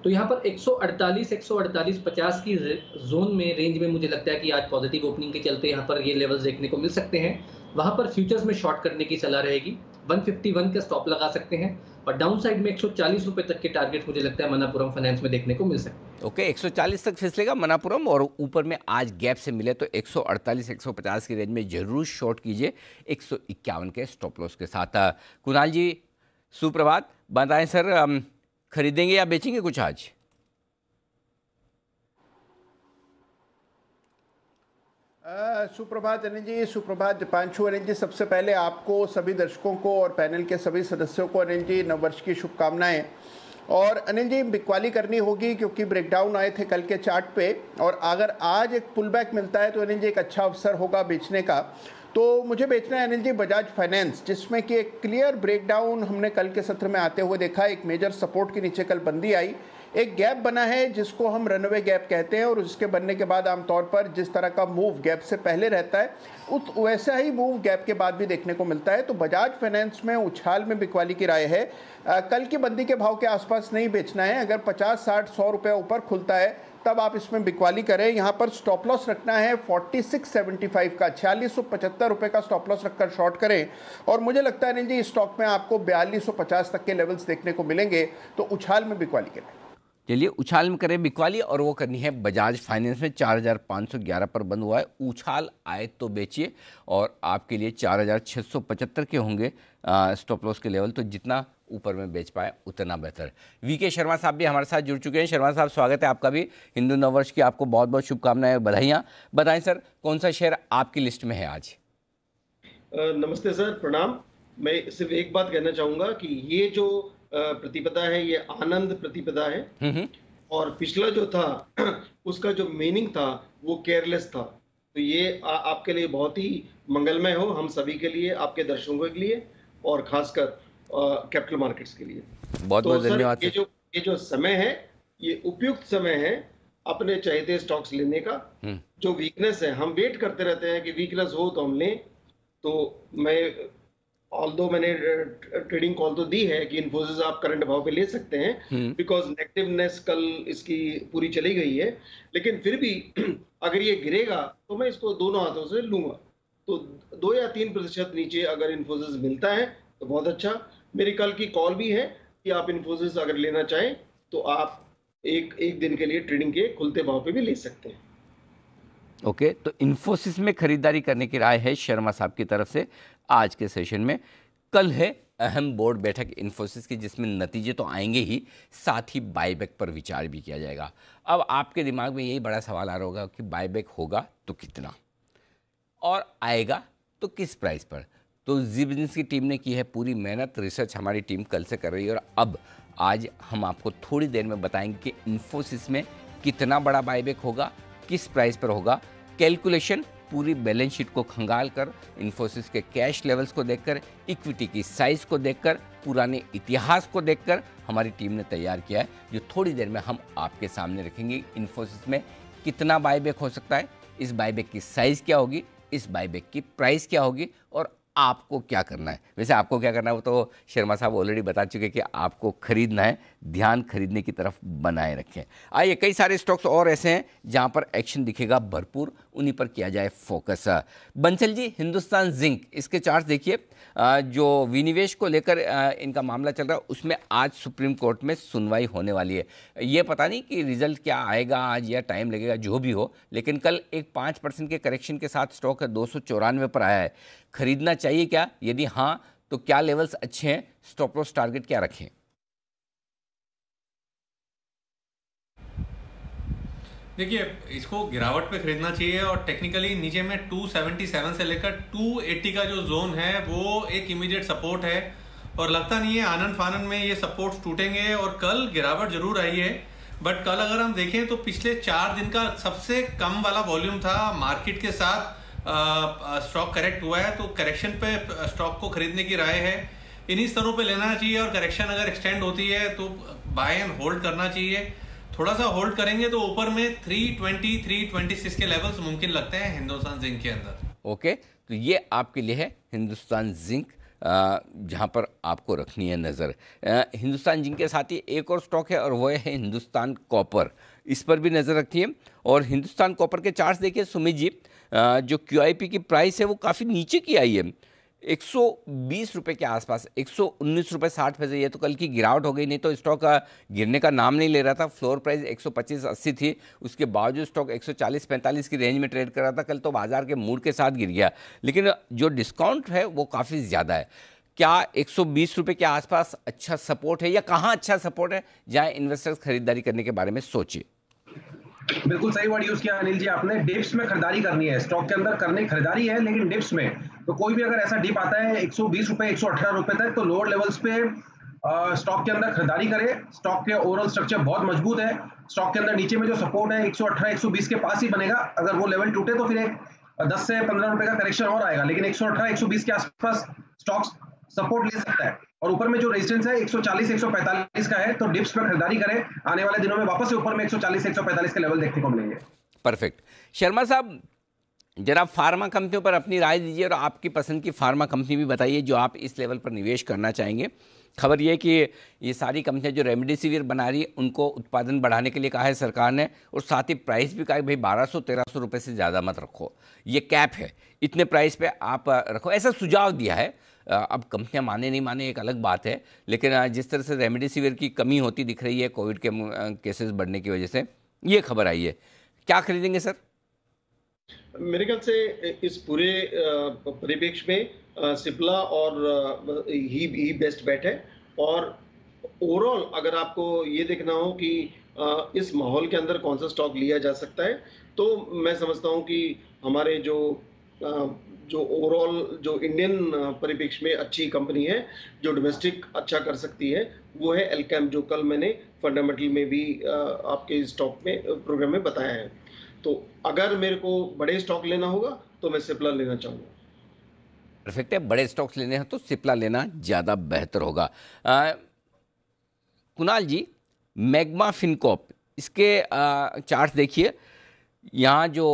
तो यहाँ पर 148-148-50 की जोन में, रेंज में मुझे लगता है कि आज पॉजिटिव ओपनिंग के चलते यहाँ पर ये लेवल्स देखने को मिल सकते हैं। वहां पर फ्यूचर्स में शॉर्ट करने की सलाह रहेगी। 151 का स्टॉप लगा सकते हैं और डाउन साइड में 140 रुपए तक के टारगेट मुझे लगता है मनापुरम फाइनेंस में देखने को मिल सकते हैं। ओके, 140 तक फिसलेगा मनापुरम और ऊपर में आज गैप से मिले तो 148-150 की रेंज में जरूर शॉर्ट कीजिए 151 के स्टॉप लॉस के साथ। कुणाल जी सुप्रभात, बताएं सर खरीदेंगे या बेचेंगे कुछ आज? सुप्रभात अनिल जी, सुप्रभात दीपांशु। अनिल जी, सबसे पहले आपको, सभी दर्शकों को और पैनल के सभी सदस्यों को अनिल जी नववर्ष की शुभकामनाएं। और अनिल जी, बिकवाली करनी होगी क्योंकि ब्रेकडाउन आए थे कल के चार्ट पे और अगर आज एक पुल बैक मिलता है तो अनिल जी एक अच्छा अवसर होगा बेचने का। तो मुझे बेचना है अनिल जी बजाज फाइनेंस, जिसमें कि एक क्लियर ब्रेकडाउन हमने कल के सत्र में आते हुए देखा। एक मेजर सपोर्ट के नीचे कल बंदी आई, एक गैप बना है जिसको हम रनवे गैप कहते हैं और उसके बनने के बाद आमतौर पर जिस तरह का मूव गैप से पहले रहता है उस वैसा ही मूव गैप के बाद भी देखने को मिलता है। तो बजाज फाइनेंस में उछाल में बिकवाली की राय है। कल की बंदी के भाव के आसपास नहीं बेचना है। अगर 50, 60, 100 रुपये ऊपर खुलता है तब आप इसमें बिकवाली करें। यहाँ पर स्टॉप लॉस रखना है 4675 का, 4675 रुपये का स्टॉप लॉस रखकर शॉर्ट करें। और मुझे लगता है नहीं जी इस स्टॉक में आपको 4250 तक के लेवल्स देखने को मिलेंगे, तो उछाल में बिकवाली करें। चलिए उछाल में करें बिकवाली और वो करनी है बजाज फाइनेंस में। 4511 पर बंद हुआ है, उछाल आए तो बेचिए और आपके लिए 4675 के होंगे स्टॉप लॉस के लेवल, तो जितना ऊपर में बेच पाए उतना बेहतर। वीके शर्मा साहब भी हमारे साथ जुड़ चुके हैं। शर्मा साहब स्वागत है आपका भी, हिंदू नववर्ष की आपको बहुत बहुत शुभकामनाएं और बधाइयाँ। बताएं सर कौन सा शेयर आपकी लिस्ट में है आज? नमस्ते सर, प्रणाम। मैं सिर्फ एक बात कहना चाहूंगा कि ये जो प्रतिपदा है ये आनंद प्रतिपदा है और पिछला जो था उसका जो मीनिंग था वो केयरलेस था। तो ये आपके लिए बहुत ही मंगलमय हो, हम सभी के लिए, आपके दर्शकों के लिए और खासकर कैपिटल मार्केट्स के लिए। बहुत बहुत धन्यवाद। ये जो समय है ये उपयुक्त समय है अपने चाहते स्टॉक्स लेने का। जो वीकनेस है हम वेट करते रहते हैं कि वीकनेस हो तो हम लें। तो मैं ऑल्दो मैंने ट्रेडिंग कॉल तो दी है कि इन्फोसिस आप करंट भाव पे ले सकते हैं बिकॉज नेगेटिवनेस कल इसकी पूरी चली गई है, लेकिन फिर भी अगर ये गिरेगा तो मैं इसको दोनों हाथों से लूंगा। तो 2 या 3% नीचे अगर इन्फोसिस मिलता है तो बहुत अच्छा। मेरी कल की कॉल भी है कि आप इन्फोसिस अगर लेना चाहें तो आप एक दिन के लिए ट्रेडिंग के खुलते भाव पे भी ले सकते हैं। ओके, तो इन्फोसिस में खरीदारी करने की राय है शर्मा साहब की तरफ से आज के सेशन में। कल है अहम बोर्ड बैठक इन्फोसिस की जिसमें नतीजे तो आएंगे ही, साथ ही बायबैक पर विचार भी किया जाएगा। अब आपके दिमाग में यही बड़ा सवाल आ रहा होगा कि बायबैक होगा तो कितना और आएगा तो किस प्राइस पर। तो जी बिजनेस की टीम ने की है पूरी मेहनत, रिसर्च हमारी टीम कल से कर रही है और अब आज हम आपको थोड़ी देर में बताएंगे कि इन्फोसिस में कितना बड़ा बायबैक होगा, किस प्राइस पर होगा। कैलकुलेशन पूरी बैलेंस शीट को खंगाल कर, इन्फोसिस के कैश लेवल्स को देखकर, इक्विटी की साइज को देखकर, पुराने इतिहास को देखकर हमारी टीम ने तैयार किया है, जो थोड़ी देर में हम आपके सामने रखेंगे। इन्फोसिस में कितना बायबैक हो सकता है, इस बायबैक की साइज क्या होगी, इस बायबैक की प्राइस क्या होगी और आपको क्या करना है। वैसे आपको क्या करना है वो तो शर्मा साहब ऑलरेडी बता चुके कि आपको खरीदना है, ध्यान खरीदने की तरफ बनाए रखें। आइए, कई सारे स्टॉक्स और ऐसे हैं जहां पर एक्शन दिखेगा भरपूर, उन्हीं पर किया जाए फोकस। बंसल जी, हिंदुस्तान जिंक, इसके चार्ट देखिए। जो विनिवेश को लेकर इनका मामला चल रहा है उसमें आज सुप्रीम कोर्ट में सुनवाई होने वाली है। ये पता नहीं कि रिजल्ट क्या आएगा आज या टाइम लगेगा, जो भी हो, लेकिन कल एक 5% के करेक्शन के साथ स्टॉक 294 पर आया है। खरीदना चाहिए क्या? यदि हाँ तो क्या लेवल्स अच्छे हैं, स्टॉप लॉस टारगेट क्या रखें? देखिए, इसको गिरावट पे खरीदना चाहिए और टेक्निकली नीचे में 277 से लेकर 280 का जो जोन है वो एक इमीडिएट सपोर्ट है और लगता नहीं है आनंद फानन में ये सपोर्ट टूटेंगे। और कल गिरावट जरूर आई है, बट कल अगर हम देखें तो पिछले 4 दिन का सबसे कम वाला वॉल्यूम था मार्केट के साथ। स्टॉक करेक्ट हुआ है तो करेक्शन पे स्टॉक को खरीदने की राय है। इन्हीं स्तरों पे लेना चाहिए और करेक्शन अगर एक्सटेंड होती है तो बाय एंड होल्ड करना चाहिए। थोड़ा सा होल्ड करेंगे तो ऊपर में 320 326 के लेवल्स मुमकिन लगते हैं हिंदुस्तान जिंक के अंदर। ओके, तो ये आपके लिए है हिंदुस्तान जिंक, जहाँ पर आपको रखनी है नज़र। हिंदुस्तान जिंक के साथ ही एक और स्टॉक है और वो है हिंदुस्तान कॉपर, इस पर भी नज़र रखिए। और हिंदुस्तान कॉपर के चार्ट्स देखिए सुमित जी, जो QIP की प्राइस है वो काफ़ी नीचे की आई है, 120 रुपये के आसपास, 119 रुपये 60 पैसे। ये तो कल की गिरावट हो गई, नहीं तो स्टॉक गिरने का नाम नहीं ले रहा था। फ्लोर प्राइस 125.80 थी, उसके बावजूद स्टॉक 140-45 की रेंज में ट्रेड कर रहा था। कल तो बाजार के मूड के साथ गिर गया, लेकिन जो डिस्काउंट है वो काफ़ी ज़्यादा है। क्या 120 रुपये के आसपास अच्छा सपोर्ट है, या कहाँ अच्छा सपोर्ट है जहाँ इन्वेस्टर्स खरीदारी करने के बारे में सोचे? बिल्कुल सही वर्ड यूज किया अनिल जी आपने। डिप्स में खरीदारी करनी है, स्टॉक के अंदर करने खरीदारी है, लेकिन डिप्स में तो कोई भी अगर ऐसा डिप आता है 120 रुपए 118 रुपए तक, तो लोअर लेवल्स पे स्टॉक के अंदर खरीदारी करे। स्टॉक के ओवरऑल स्ट्रक्चर बहुत मजबूत है। स्टॉक के अंदर नीचे में जो सपोर्ट है 118 120 के पास ही बनेगा। अगर वो लेवल टूटे तो फिर एक 10 से 15 रुपए का करेक्शन और आएगा, लेकिन 118 120 के आसपास स्टॉक सपोर्ट ले सकता है। और ऊपर में जो रेजिस्टेंस है 140 145 का है, तो डिप्स पे खरीदारी करें। आने वाले दिनों में वापस से ऊपर में 140 145 के लेवल देखने को मिलेंगे। परफेक्ट। शर्मा साहब, जरा फार्मा कंपनियों पर अपनी राय दीजिए और आपकी पसंद की फार्मा कंपनी भी बताइए जो आप इस लेवल पर निवेश करना चाहेंगे। खबर यह कि ये सारी कंपनियां जो रेमडेसिविर बना रही है उनको उत्पादन बढ़ाने के लिए कहा है सरकार ने, और साथ ही प्राइस भी कहा है भाई 1200-1300 रुपये से ज़्यादा मत रखो, ये कैप है, इतने प्राइस पे आप रखो, ऐसा सुझाव दिया है। अब कंपनियां माने नहीं माने एक अलग बात है, लेकिन जिस तरह से रेमडेसिविर की कमी होती दिख रही है कोविड के केसेस बढ़ने की वजह से, ये खबर आई है, क्या खरीदेंगे सर? मेरे ख्याल से इस पूरे परिप्रेक्ष्य में सिप्ला और ही बेस्ट बेट है। और ओवरऑल अगर आपको ये देखना हो कि इस माहौल के अंदर कौन सा स्टॉक लिया जा सकता है, तो मैं समझता हूँ कि हमारे जो ओवरऑल जो इंडियन परिप्रेक्ष्य में अच्छी कंपनी है जो डोमेस्टिक अच्छा कर सकती है, वो है एल्केम, जो कल मैंने फंडामेंटल में भी आपके स्टॉक में प्रोग्राम में बताया है। तो अगर मेरे को बड़े स्टॉक लेना होगा तो मैं सिप्ला लेना चाहूँगा। परफेक्ट है, बड़े स्टॉक्स लेने हैं तो सिप्ला लेना ज़्यादा बेहतर होगा। कुणाल जी, मैग्मा फिनकॉर्प, इसके चार्ट देखिए। यहाँ जो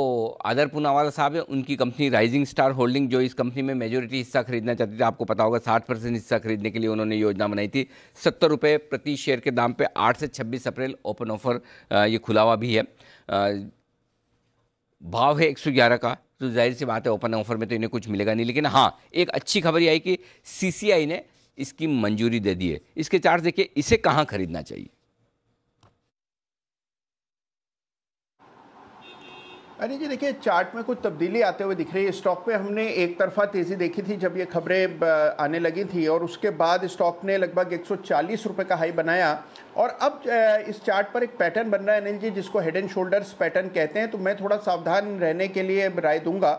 आदर पूनावाला साहब है, उनकी कंपनी राइजिंग स्टार होल्डिंग, जो इस कंपनी में मेजोरिटी हिस्सा खरीदना चाहती थी, आपको पता होगा 60% हिस्सा खरीदने के लिए उन्होंने योजना बनाई थी। 70 रुपये प्रति शेयर के दाम पे 8 से 26 अप्रैल ओपन ऑफर ये खुला हुआ भी है। भाव है 111 का, तो जाहिर सी बात है ओपन ऑफर में तो इन्हें कुछ मिलेगा नहीं, लेकिन हाँ एक अच्छी खबर ये आई कि CCI ने इसकी मंजूरी दे दी है। इसके चार्ट देखिए, इसे कहाँ खरीदना चाहिए? अरे जी देखिए, चार्ट में कुछ तब्दीली आते हुए दिख रही है। स्टॉक पे हमने एक तरफा तेज़ी देखी थी जब ये खबरें आने लगी थी, और उसके बाद स्टॉक ने लगभग 140 रुपये का हाई बनाया, और अब इस चार्ट पर एक पैटर्न बन रहा है अनिल जी, जिसको हेड एंड शोल्डर्स पैटर्न कहते हैं। तो मैं थोड़ा सावधान रहने के लिए राय दूंगा।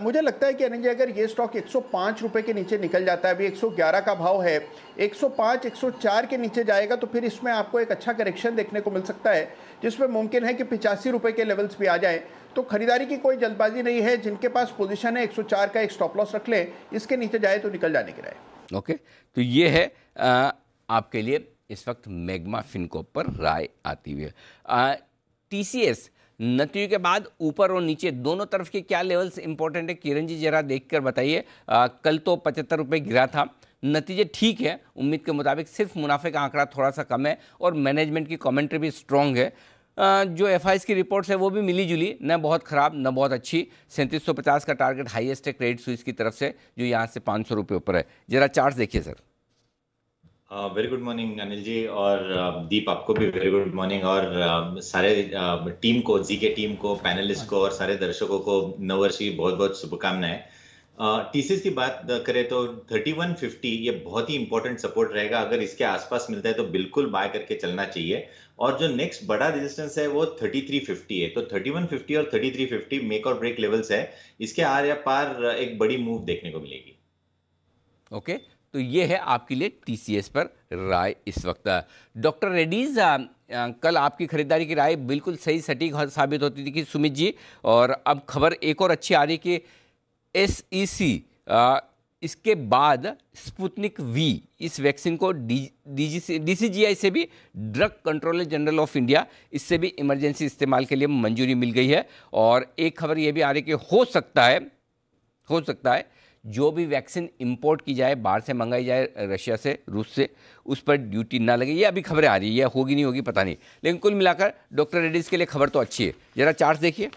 मुझे लगता है कि अनिल जी अगर ये स्टॉक 105 रुपये के नीचे निकल जाता है, अभी 111 का भाव है, 105 104 के नीचे जाएगा तो फिर इसमें आपको एक अच्छा करेक्शन देखने को मिल सकता है, जिसमें मुमकिन है कि 85 रुपये के लेवल्स भी आ जाएं। तो खरीदारी की कोई जल्दबाजी नहीं है। जिनके पास पोजीशन है 104 का एक स्टॉप लॉस रख लें, इसके नीचे जाए तो निकल जाने की राय। ओके, तो ये है आपके लिए इस वक्त मैग्मा फिनकॉर्प पर राय आती हुई है। TCS नतीजों के बाद ऊपर और नीचे दोनों तरफ के क्या लेवल्स इंपॉर्टेंट है, किरण जी जरा देखकर बताइए। कल तो 75 रुपये गिरा था, नतीजे ठीक है उम्मीद के मुताबिक, सिर्फ मुनाफे का आंकड़ा थोड़ा सा कम है और मैनेजमेंट की कमेंट्री भी स्ट्रॉन्ग है। जो FIs की रिपोर्ट्स है वो भी मिली जुली, न बहुत ख़राब न बहुत अच्छी। 3750 का टारगेट हाईएस्ट है क्रेडिट स्विस की तरफ से, जो यहाँ से 500 रुपये ऊपर है। जरा चार्ट देखिए sir. Very good morning Anil ji, और दीप आपको भी वेरी गुड मॉर्निंग, और सारे टीम को, जी के टीम को, पैनलिस्ट को और सारे दर्शकों को नववर्ष की बहुत बहुत शुभकामनाएं। टीसीएस की बात करें तो 3150 ये बहुत ही इंपॉर्टेंट सपोर्ट रहेगा। अगर इसके आसपास मिलता है तो बिल्कुल बाय करके चलना चाहिए। और जो नेक्स्ट बड़ा रेजिस्टेंस है वो 3350 है। तो 3150 और 3350 मेक और ब्रेक लेवल्स है। इसके आर या पार एक बड़ी मूव देखने को मिलेगी। ओके, तो ये है आपके लिए टीसीएस पर राय इस वक्त। डॉक्टर रेड्डीज, कल आपकी खरीदारी की राय बिल्कुल सही सटीक साबित होती थी कि सुमित जी, और अब खबर एक और अच्छी आ रही कि SEC इसके बाद स्पुतनिक वी इस वैक्सीन को DCGI से भी, drug controller general of India, इससे भी इमरजेंसी इस्तेमाल के लिए मंजूरी मिल गई है। और एक खबर ये भी आ रही कि हो सकता है जो भी वैक्सीन इंपोर्ट की जाए, बाहर से मंगाई जाए, रशिया से, रूस से, उस पर ड्यूटी ना लगे। ये अभी खबरें आ रही है, ये होगी नहीं होगी पता नहीं, लेकिन कुल मिलाकर डॉक्टर रेड्डीज के लिए खबर तो अच्छी है। जरा चार्ट देखिए।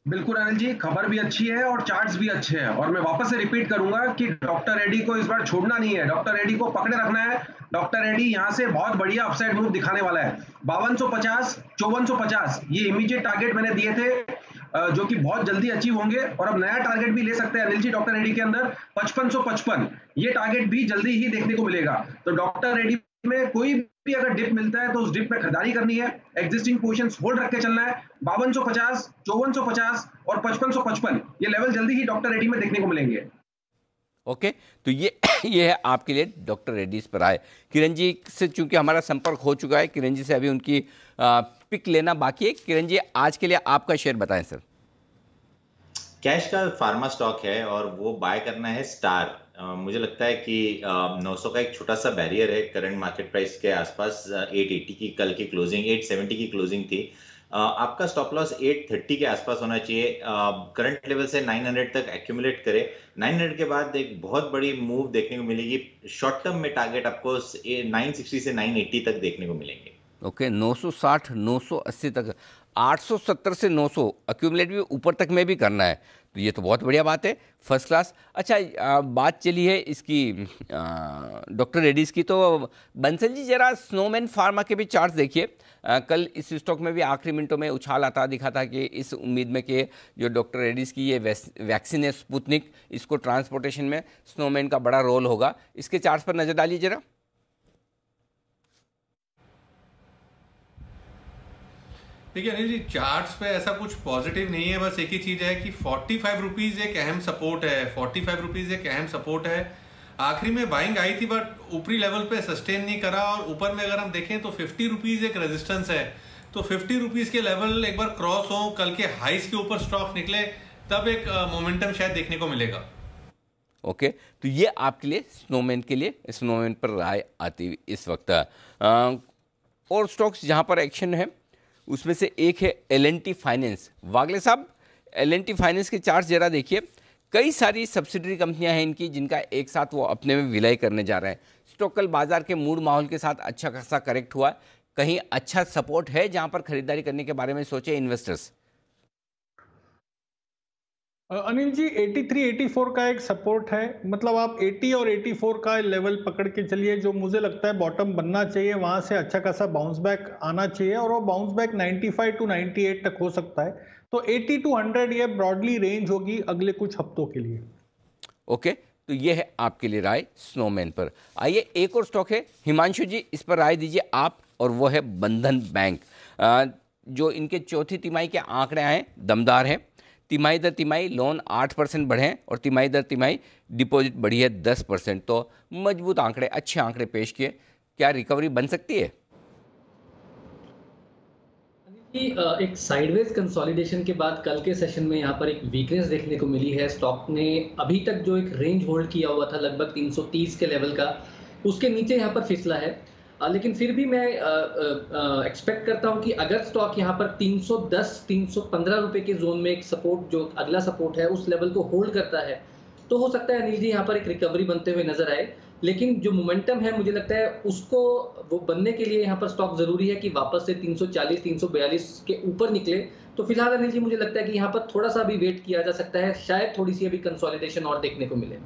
बिल्कुल अनिल जी, खबर भी अच्छी है और चार्ट्स भी अच्छे हैं। और मैं वापस से रिपीट करूंगा कि डॉक्टर रेड्डी को इस बार छोड़ना नहीं है, डॉक्टर रेड्डी को पकड़े रखना है। डॉक्टर रेड्डी यहां से बहुत बढ़िया अपसाइड मूव दिखाने वाला है। 5250, 5450 ये इमीडिएट टारगेट मैंने दिए थे, जो कि बहुत जल्दी अचीव होंगे। और अब नया टारगेट भी ले सकते हैं अनिल जी डॉक्टर रेड्डी के अंदर, 5555 ये टारगेट भी जल्दी ही देखने को मिलेगा। तो डॉक्टर रेड्डी में कोई भी अगर डिप मिलता है तो उस डिप में खरीदारी करनी है, एग्जिस्टिंग पोजीशंस होल्ड रख के चलना है। 5250, 5450 और 5555 ये लेवल जल्दी ही डॉक्टर रेड्डी में देखने को मिलेंगे। ओके, तो ये है आपके लिए डॉक्टर रेड्डीज पर आए। किरण जी से चूंकि हमारा संपर्क हो चुका है, किरण जी से अभी उनकी पिक लेना बाकी है। किरण जी, आज के लिए आपका शेयर बताएं सर। कैश का फार्मा स्टॉक है और वो बाय करना है स्टार। मुझे लगता है कि 900 का एक छोटा सा बैरियर है करंट मार्केट प्राइस के आसपास। 880 की कल की क्लोजिंग, 870 की क्लोजिंग थी। आपका स्टॉप लॉस 830 के आसपास होना चाहिए। करंट लेवल से 900 तक एक्यूमुलेट करे। 900 के बाद एक बहुत बड़ी मूव देखने को मिलेगी। शॉर्ट टर्म में टारगेट आपको 960 से 980 तक देखने को मिलेंगे। ओके, 960, 980 तक, 870 से 900 एक्यूमुलेट भी ऊपर तक में भी करना है, तो ये तो बहुत बढ़िया बात है, फर्स्ट क्लास। अच्छा, बात चली है इसकी डॉक्टर रेड्डीज की, तो बंसल जी जरा स्नोमैन फार्मा के भी चार्ट्स देखिए। कल इस स्टॉक में भी आखिरी मिनटों में उछाल आता दिखा था कि इस उम्मीद में कि जो डॉक्टर रेड्डीज की ये वैक्सीन है स्पुतनिक, इसको ट्रांसपोर्टेशन में स्नोमैन का बड़ा रोल होगा। इसके चार्ट्स पर नजर डालिए जरा। देखिए अनिल जी, चार्ट्स पे ऐसा कुछ पॉजिटिव नहीं है। बस एक ही चीज है कि 45 रुपीज एक अहम सपोर्ट है। 45 रुपीज एक अहम सपोर्ट है। आखिरी में बाइंग आई थी बट ऊपरी लेवल पे सस्टेन नहीं करा। और ऊपर में अगर हम देखें तो 50 रुपीज एक रेजिस्टेंस है। तो 50 रुपीज के लेवल एक बार क्रॉस हो, कल के हाइस के ऊपर स्टॉक निकले, तब एक मोमेंटम शायद देखने को मिलेगा। ओके, तो ये आपके लिए स्नोमैन पर राय आती हुई इस वक्त। और स्टॉक्स जहां पर एक्शन है उसमें से एक है L&T फाइनेंस। वागले साहब, L&T फाइनेंस के चार्ट जरा देखिए। कई सारी सब्सिडरी कंपनियां हैं इनकी जिनका एक साथ वो अपने में विलय करने जा रहे हैं। स्टॉक कल बाजार के मूड माहौल के साथ अच्छा खासा करेक्ट हुआ। कहीं अच्छा सपोर्ट है जहां पर खरीदारी करने के बारे में सोचे इन्वेस्टर्स? अनिल जी, 83, 84 का एक सपोर्ट है। मतलब आप 80 और 84 का लेवल पकड़ के चलिए, जो मुझे लगता है बॉटम बनना चाहिए। वहां से अच्छा खासा बाउंस बैक आना चाहिए और वो बाउंस बैक 95 टू 98 तक हो सकता है। तो 80 टू 100 ये ब्रॉडली रेंज होगी अगले कुछ हफ्तों के लिए। ओके, तो ये है आपके लिए राय स्नोमैन पर। आइए एक और स्टॉक है, हिमांशु जी इस पर राय दीजिए आप, और वो है बंधन बैंक। जो इनके चौथी तिमाही के आंकड़े आए दमदार हैं। तिमाही दर तिमाही लोन 8% बढ़े हैं और तिमाही दर तिमाही डिपॉजिट बढ़ी है 10%। तो मजबूत आंकड़े, अच्छे आंकड़े पेश किए। क्या रिकवरी बन सकती है? एक साइडवेज कंसोलिडेशन के बाद कल के सेशन में यहाँ पर एक वीकनेस देखने को मिली है। स्टॉक ने अभी तक जो एक रेंज होल्ड किया हुआ था लगभग 330 के लेवल का, उसके नीचे यहाँ पर फिसला है। लेकिन फिर भी मैं एक्सपेक्ट करता हूं कि अगर स्टॉक यहां पर 310, 315 रुपए के जोन में एक सपोर्ट, जो अगला सपोर्ट है, उस लेवल को होल्ड करता है, तो हो सकता है अनिल जी यहां पर एक रिकवरी बनते हुए नजर आए। लेकिन जो मोमेंटम है मुझे लगता है उसको वो बनने के लिए यहाँ पर स्टॉक जरूरी है कि वापस से 340, 342 के ऊपर निकले। तो फिलहाल अनिल जी मुझे लगता है कि यहाँ पर थोड़ा सा भी वेट किया जा सकता है, शायद थोड़ी सी अभी कंसोलिडेशन और देखने को मिले।